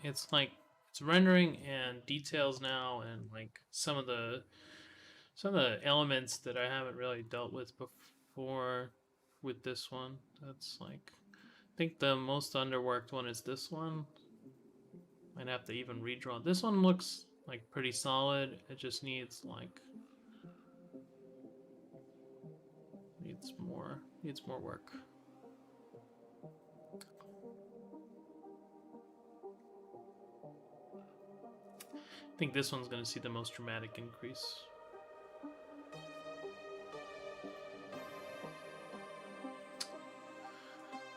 It's like it's rendering and details now, and like some of the elements that I haven't really dealt with before with this one. That's like, I think the most underworked one is this one. Might have to even redraw. This one looks like pretty solid. It just needs like needs more work. I think this one's going to see the most dramatic increase.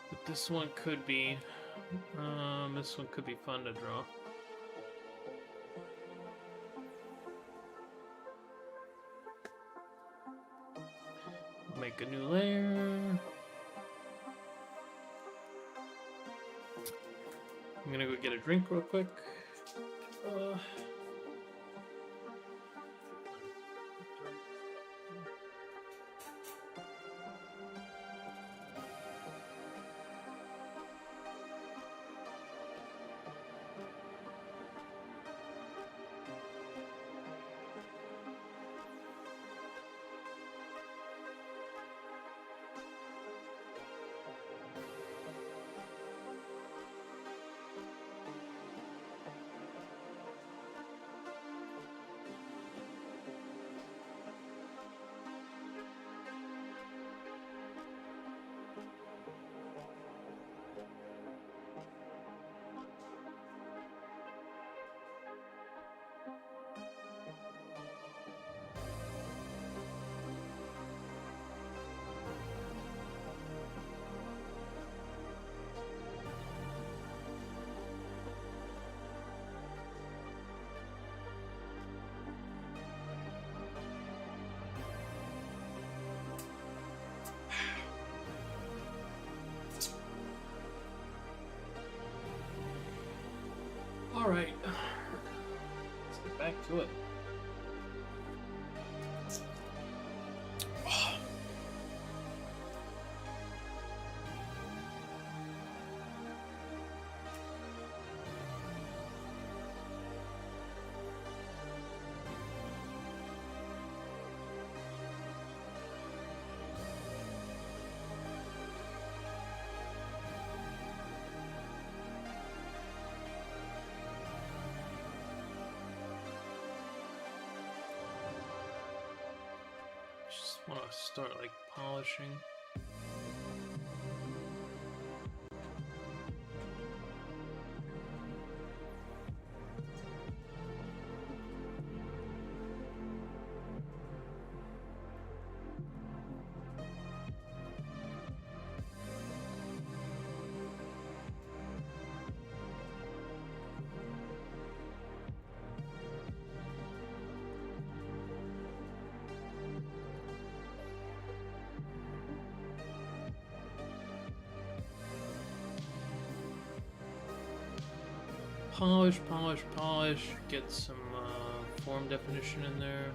But this one could be fun to draw. Make a new layer. I'm gonna go get a drink real quick. Alright, let's get back to it. Just want to start like polishing. polish, polish, polish. Get some form definition in there.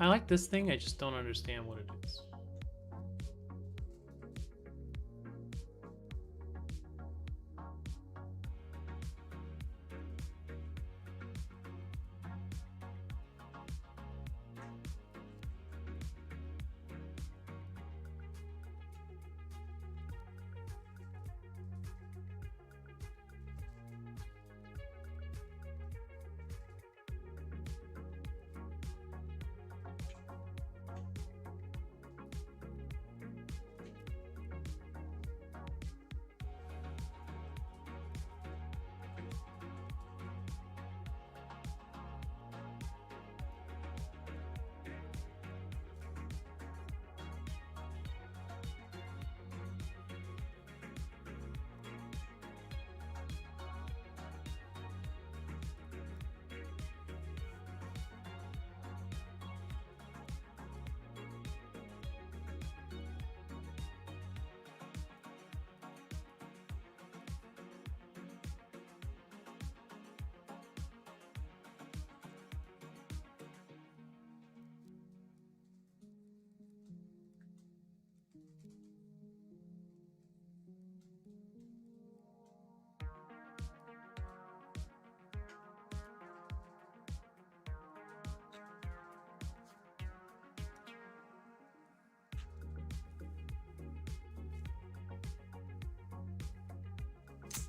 I like this thing, I just don't understand what it is.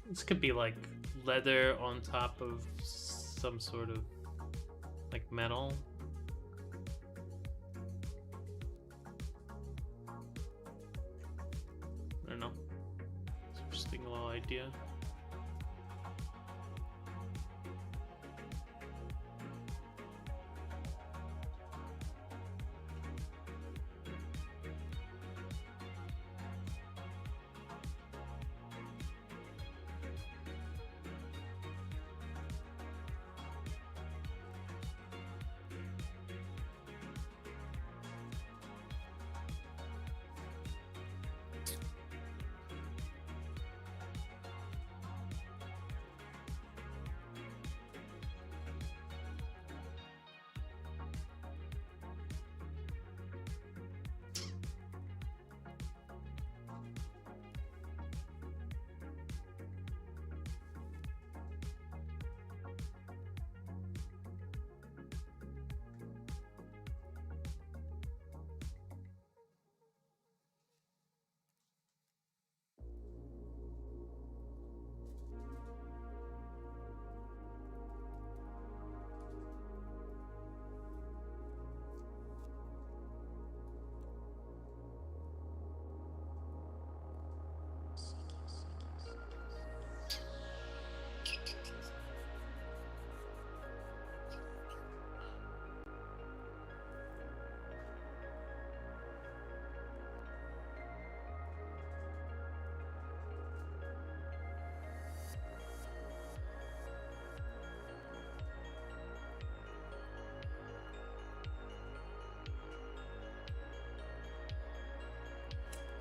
This could be like leather on top of some sort of like metal. I don't know. It's an interesting little idea.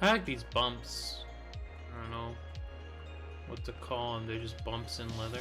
I like these bumps. I don't know what to call them. They're just bumps in leather.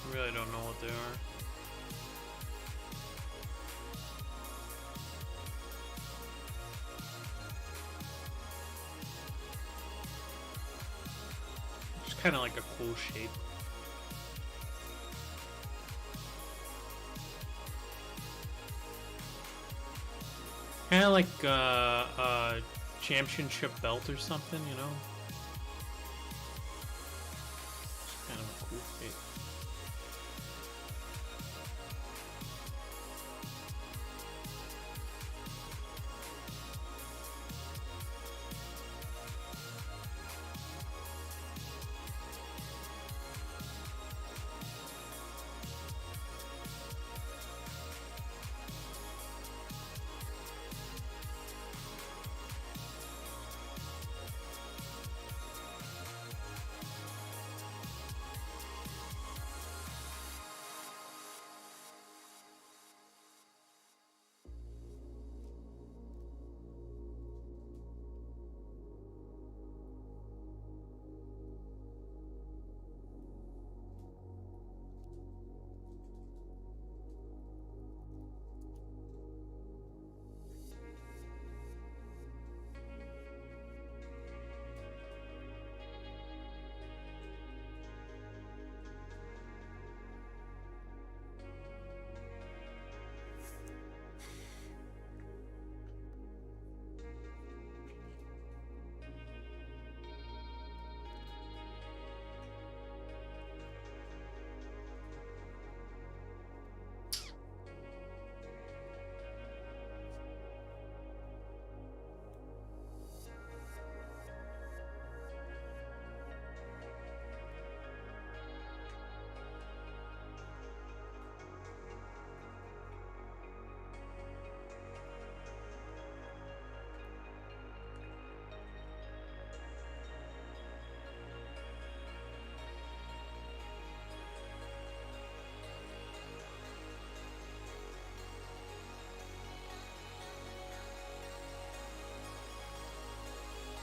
I really don't know what they are. Just kind of like a cool shape. Kind of like a championship belt or something, you know? Just kind of a cool shape.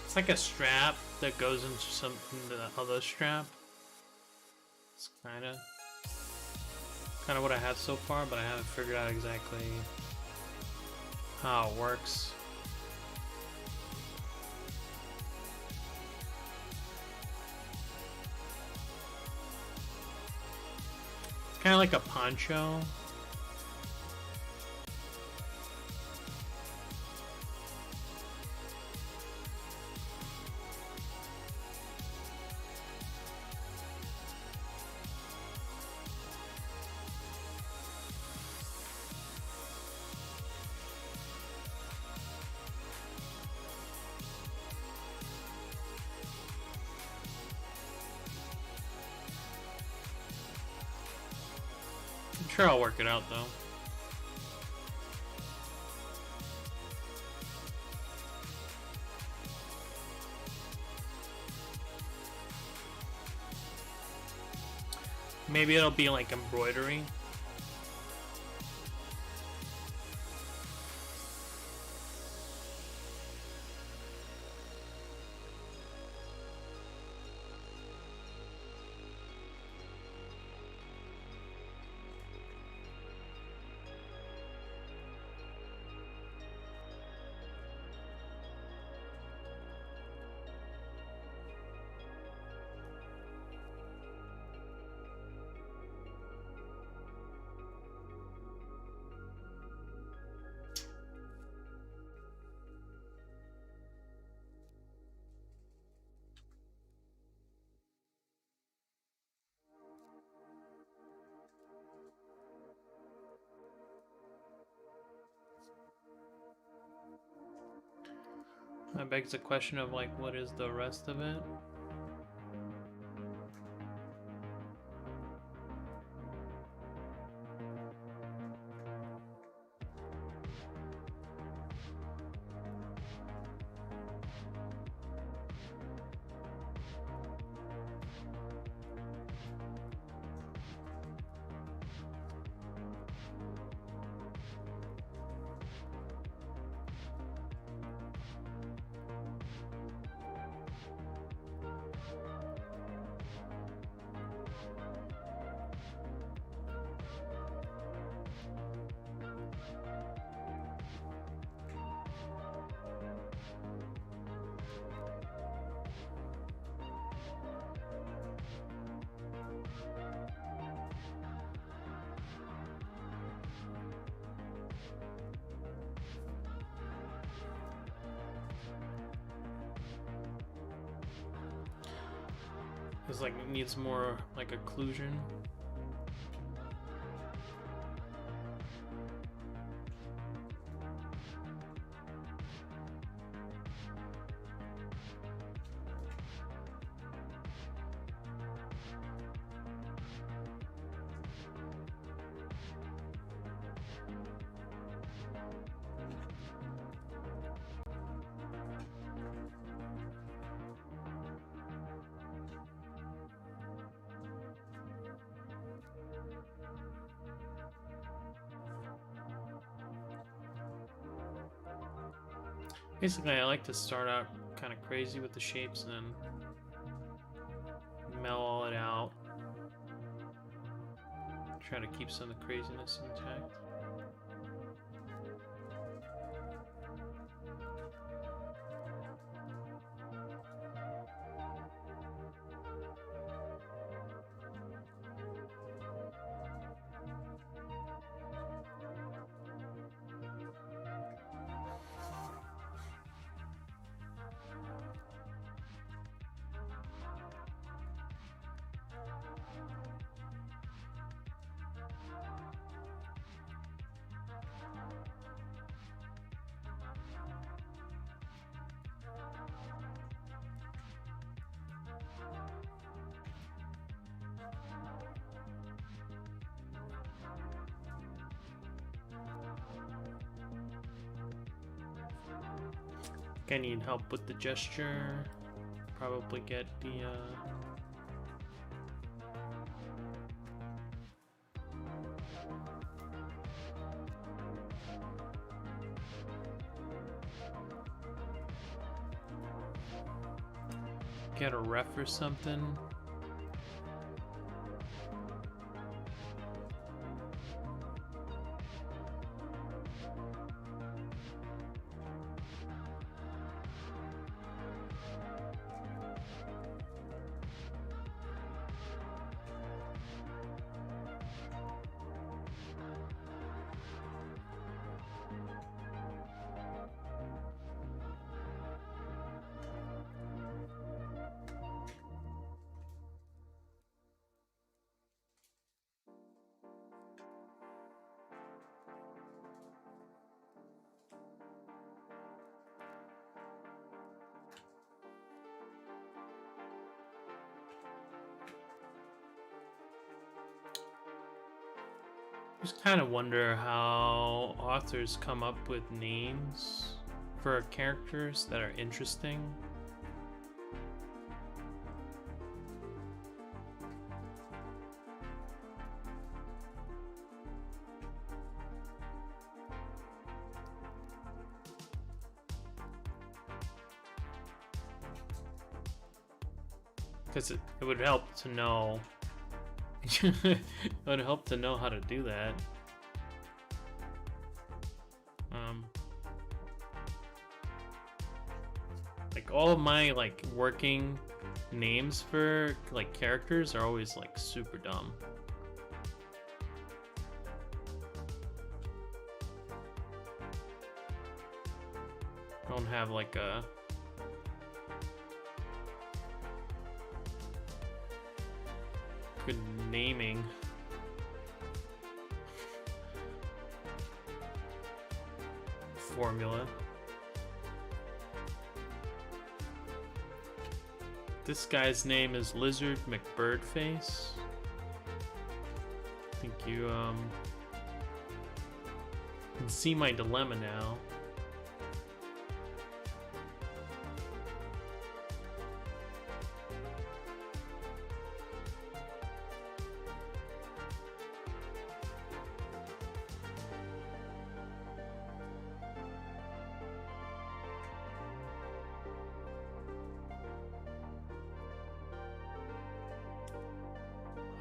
It's like a strap that goes into the other strap. It's kind of what I have so far, but I haven't figured out exactly how it works. Kind of like a poncho. I'm sure I'll work it out though. Maybe it'll be like embroidery. That begs the question of like, what is the rest of it? It's like it needs more like occlusion. Basically, I like to start out kind of crazy with the shapes and then mellow it out. Try to keep some of the craziness intact. I need help with the gesture. Probably get the get a ref or something. Just kind of wonder how authors come up with names for characters that are interesting. Because it would help to know. It would help to know how to do that. Like all of my like working names for like characters are always like super dumb. I don't have like a good naming. Formula. This guy's name is Lizard McBirdface. I think you can see my dilemma now.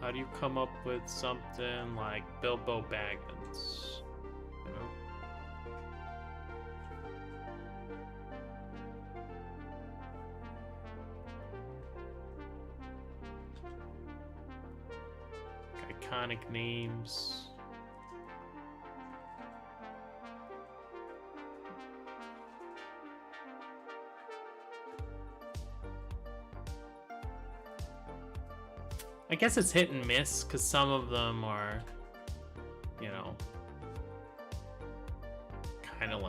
How do you come up with something like Bilbo Baggins? You know? Iconic names. I guess it's hit and miss, because some of them are, you know, kind of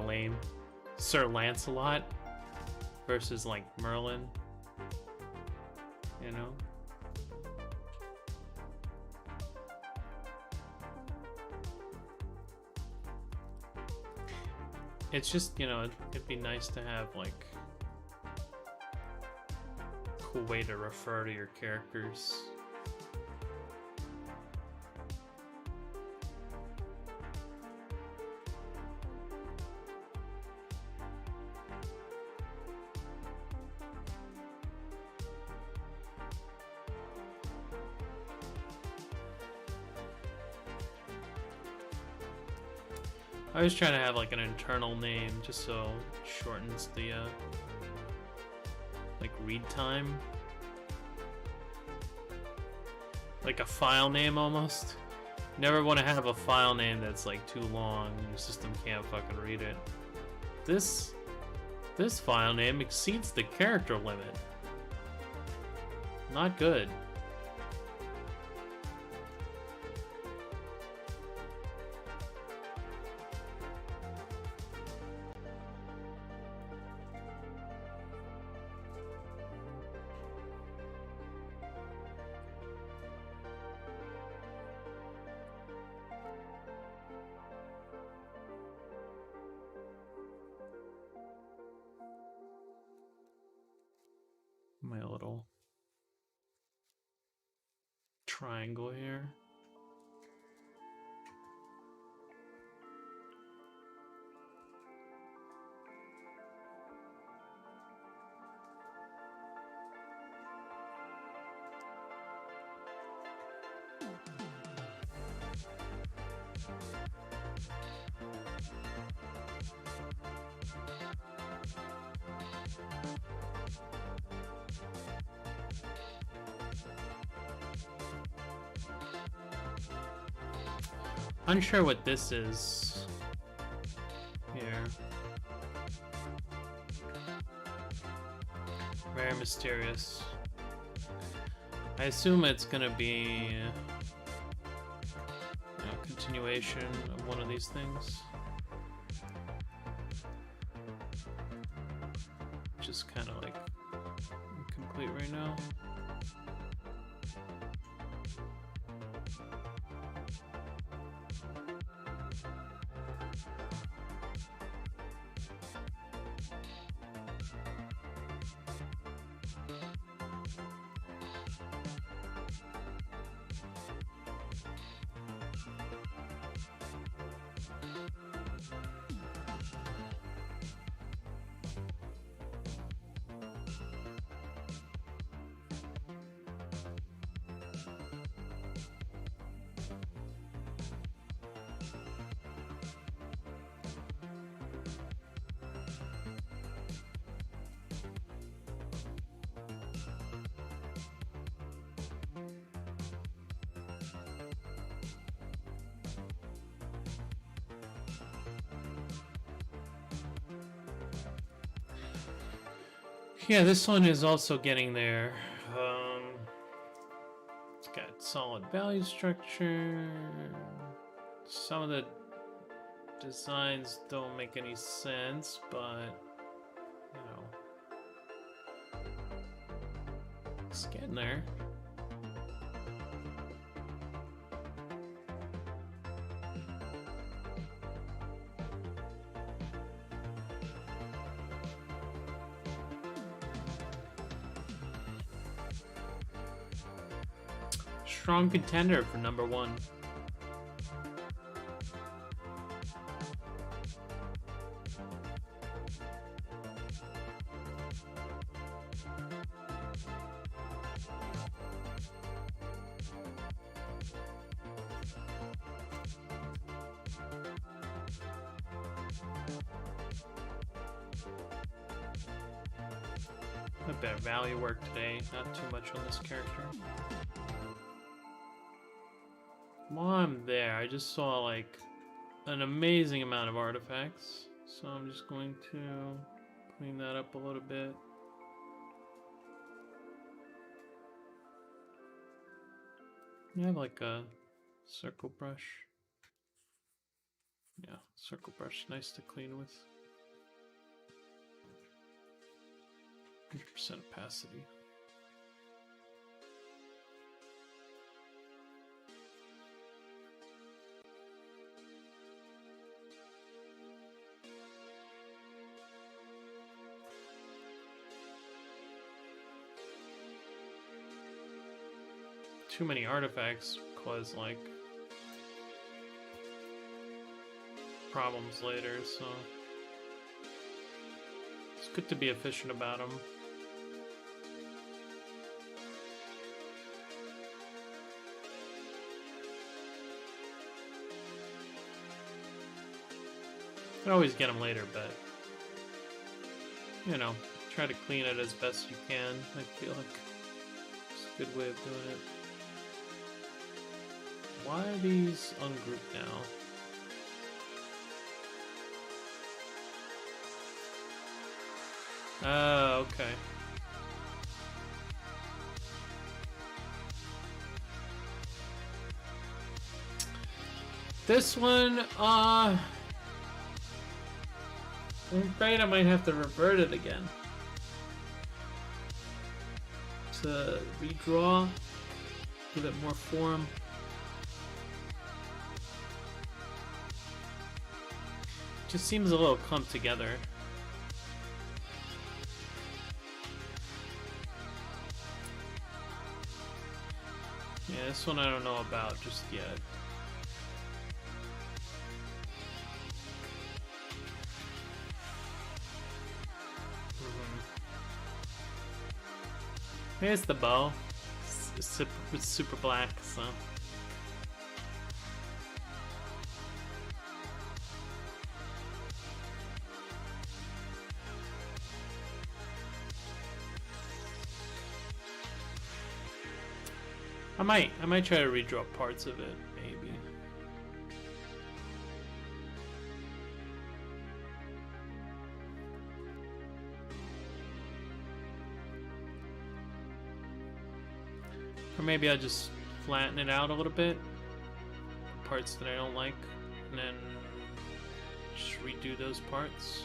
lame. Sir Lancelot versus, like, Merlin, you know? It's just, you know, it'd be nice to have, like, way to refer to your characters. I was trying to have like an internal name just so it shortens the like read time. Like a file name almost. You never want to have a file name that's like too long and your system can't fucking read it. This file name exceeds the character limit. Not good. My little triangle here. Unsure what this is here. Rare Mysterious. I assume it's gonna be a continuation of one of these things. Just kind of like incomplete right now. Yeah, this one is also getting there. It's got solid value structure. Some of the designs don't make any sense, but you know, it's getting there. Strong contender for #1. A bit of value work today, not too much on this character. While I'm there, I just saw like an amazing amount of artifacts, so I'm just going to clean that up a little bit. I have like a circle brush. Yeah, circle brush, nice to clean with. 100% opacity. Too many artifacts cause like problems later, so it's good to be efficient about them. You can always get them later, but you know, try to clean it as best you can. I feel like it's a good way of doing it. Why are these ungrouped now? Oh, okay. This one, I'm afraid I might have to revert it again. To redraw, give it more form. Just seems a little clumped together. Yeah, this one I don't know about just yet. Here's the bow. It's super black, so. I might try to redraw parts of it, maybe. Or maybe I'll just flatten it out a little bit, parts that I don't like, and then just redo those parts.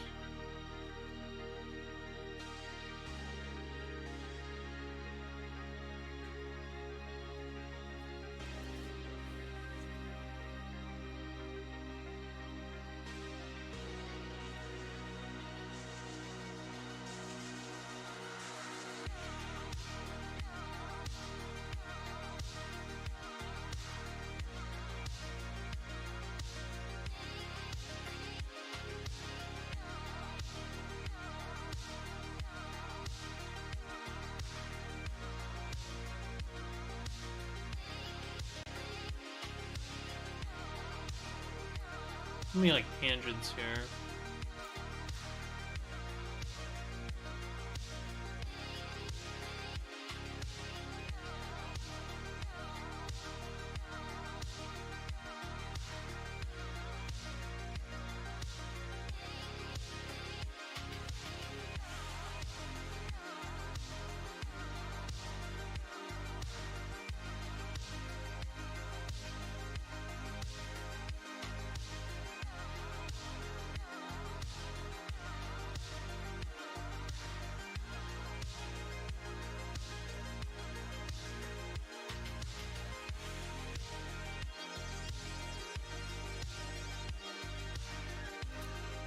Let me like tangents here.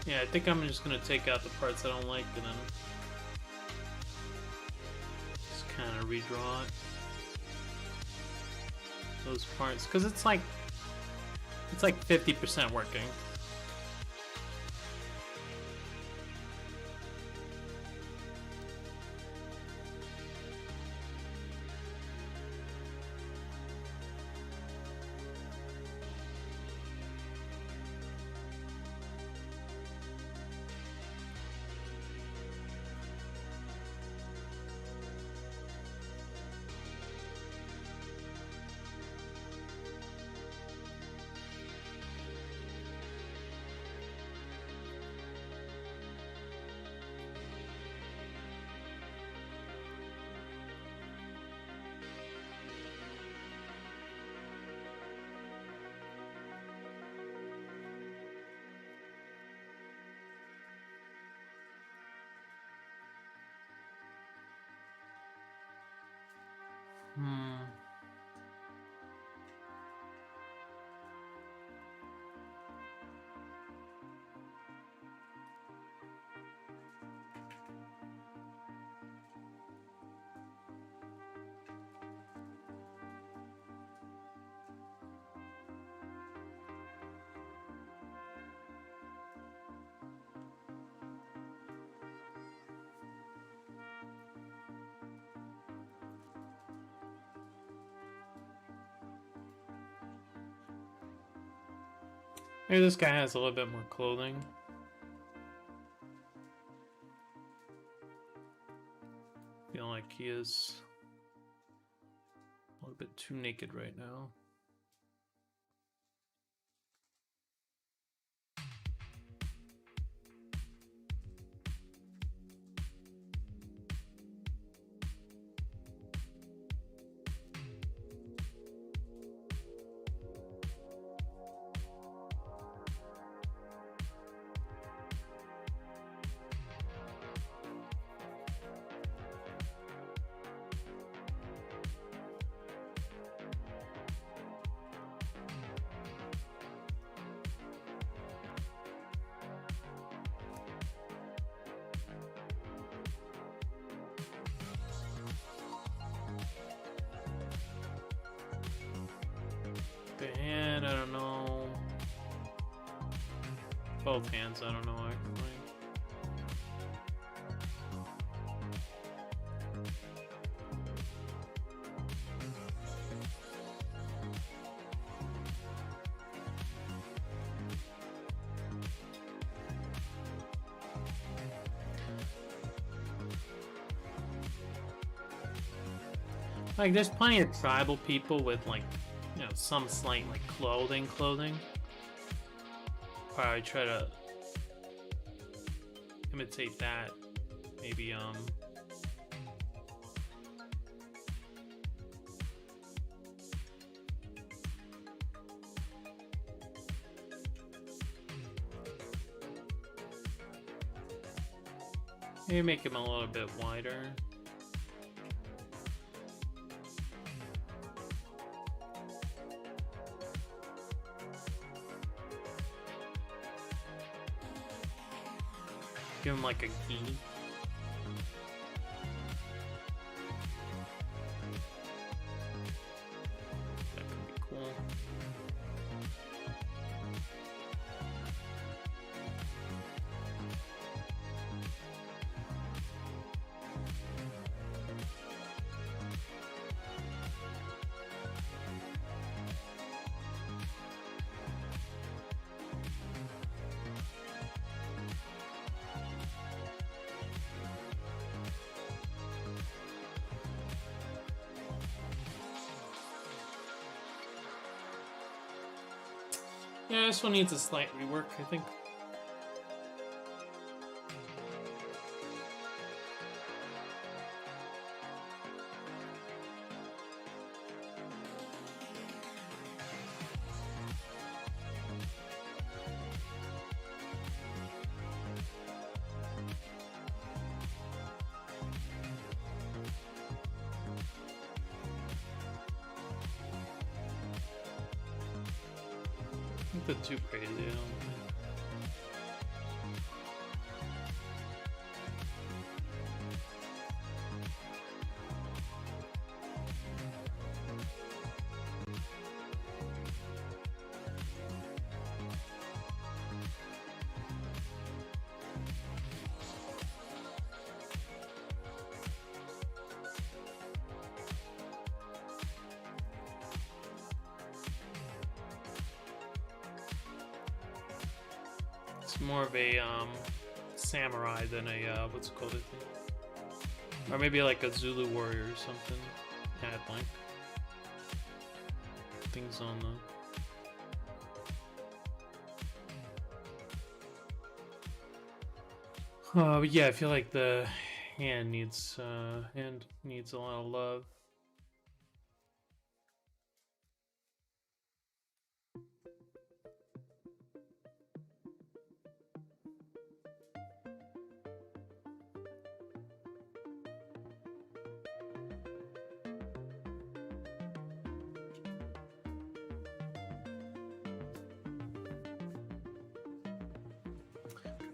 Yeah, I think I'm just gonna take out the parts I don't like and then just kind of redraw it. Those parts, because it's like 50% working. Maybe this guy has a little bit more clothing. Feel like he is a little bit too naked right now. The hand, I don't know. Both hands, I don't know actually. Like, there's plenty of tribal people with, like, you know, some slight, like, clothing. Probably try to imitate that. Maybe, maybe make him a little bit wider. Give him like a key. That could be cool. Yeah, this one needs a slight rework, I think. Not too crazy, I don't think. It's more of a samurai than a what's it called? I think, or maybe like a Zulu warrior or something. Had like things on the. But yeah, I feel like the hand needs a lot of love.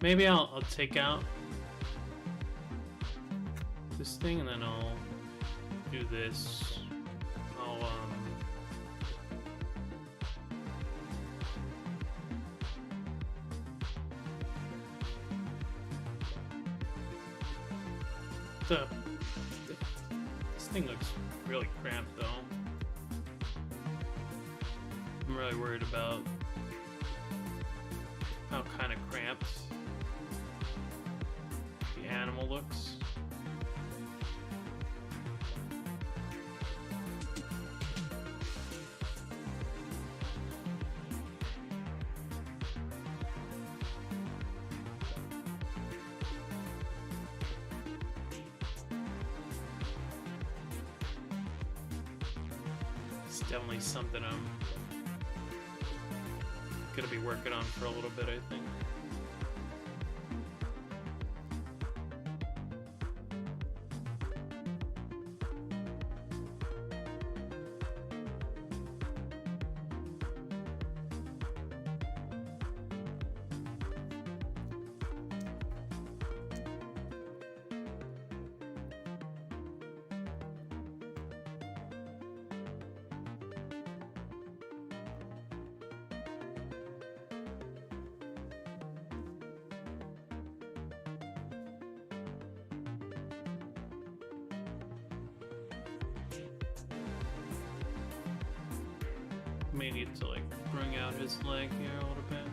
Maybe I'll take out this thing and then I'll do this. I'll this thing looks really cramped though. I'm really worried about how kind of cramped the animal looks. It's definitely something I'm gonna be working on for a little bit, I think. May need to like bring out his leg here a little bit.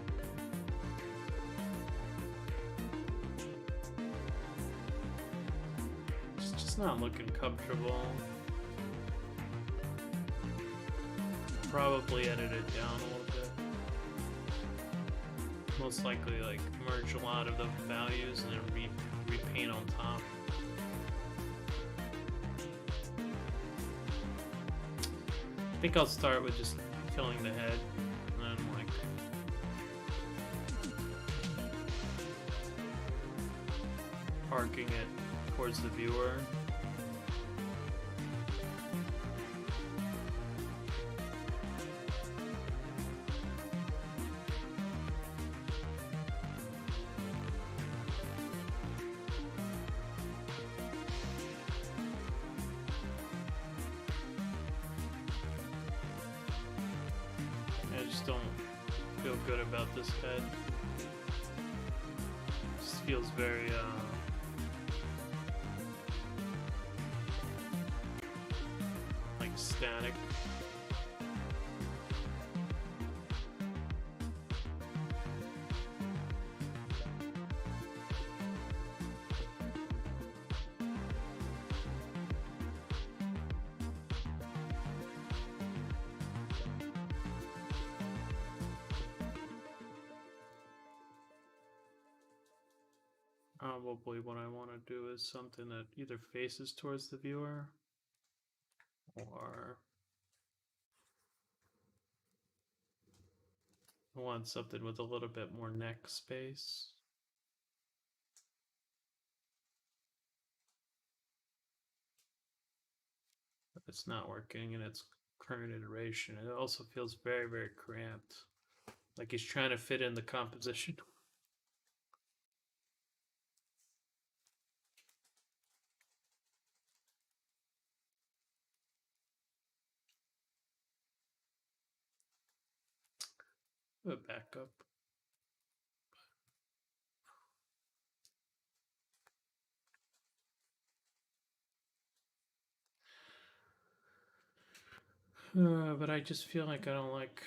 It's just not looking comfortable. Probably edit it down a little bit. Most likely like merge a lot of the values and then repaint on top. I think I'll start with just killing the head, and then like parking it towards the viewer. I just don't feel good about this head. It just feels very like static. Probably what I want to do is something that either faces towards the viewer or I want something with a little bit more neck space. But it's not working in its current iteration. It also feels very, very cramped. Like he's trying to fit in the composition. Back up. But I just feel like I don't like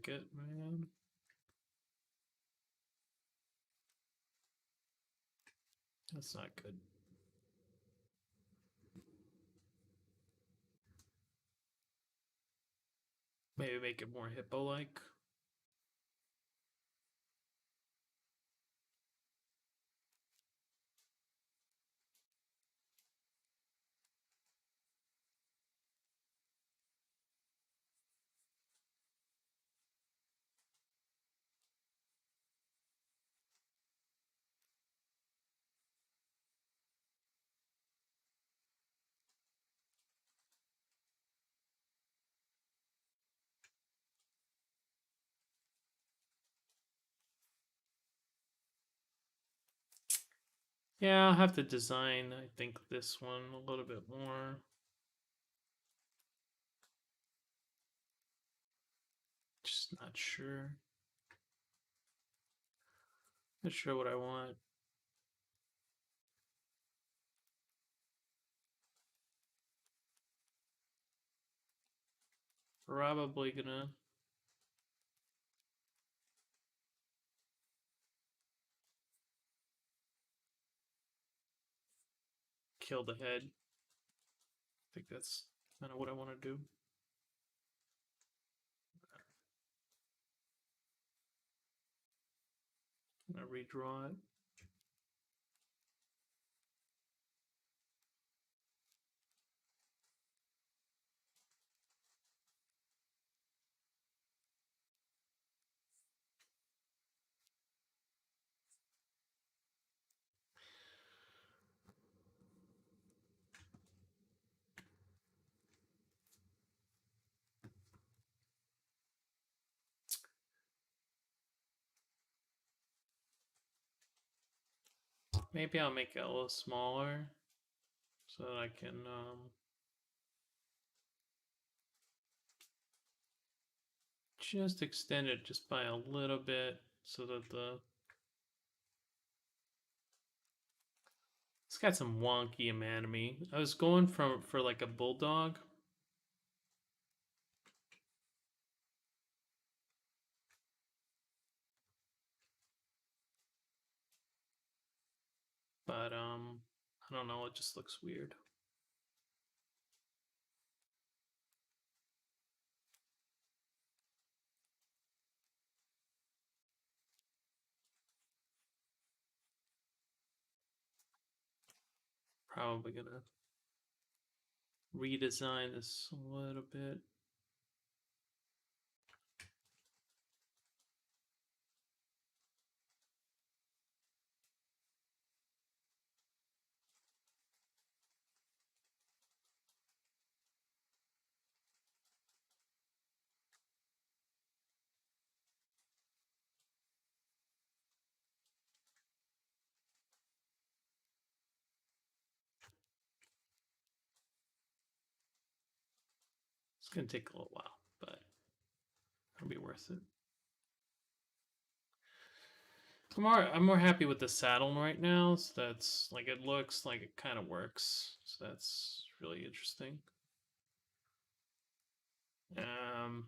it, man. That's not good. Maybe make it more hippo-like. Yeah, I'll have to design, I think, this one a little bit more. Just not sure. Not sure what I want. Probably gonna kill the head. I think that's kind of what I want to do. I'm gonna redraw it. Maybe I'll make it a little smaller so that I can just extend it just by a little bit so that it's got some wonky anatomy. I was going for like a bulldog. But I don't know, it just looks weird. Probably gonna redesign this a little bit. It's gonna take a little while, but it'll be worth it. I'm more happy with the saddle right now. So that's like it looks like it kind of works. So that's really interesting. Um,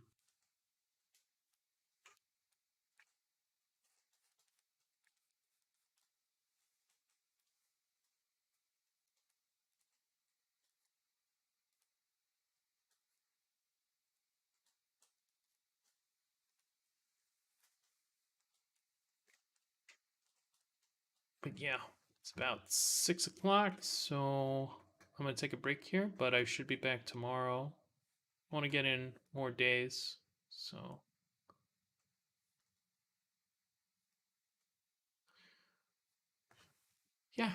but yeah, it's about 6 o'clock, so I'm gonna take a break here. But I should be back tomorrow. I want to get in more days, so yeah.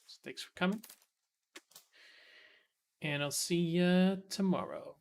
So thanks for coming, and I'll see you tomorrow.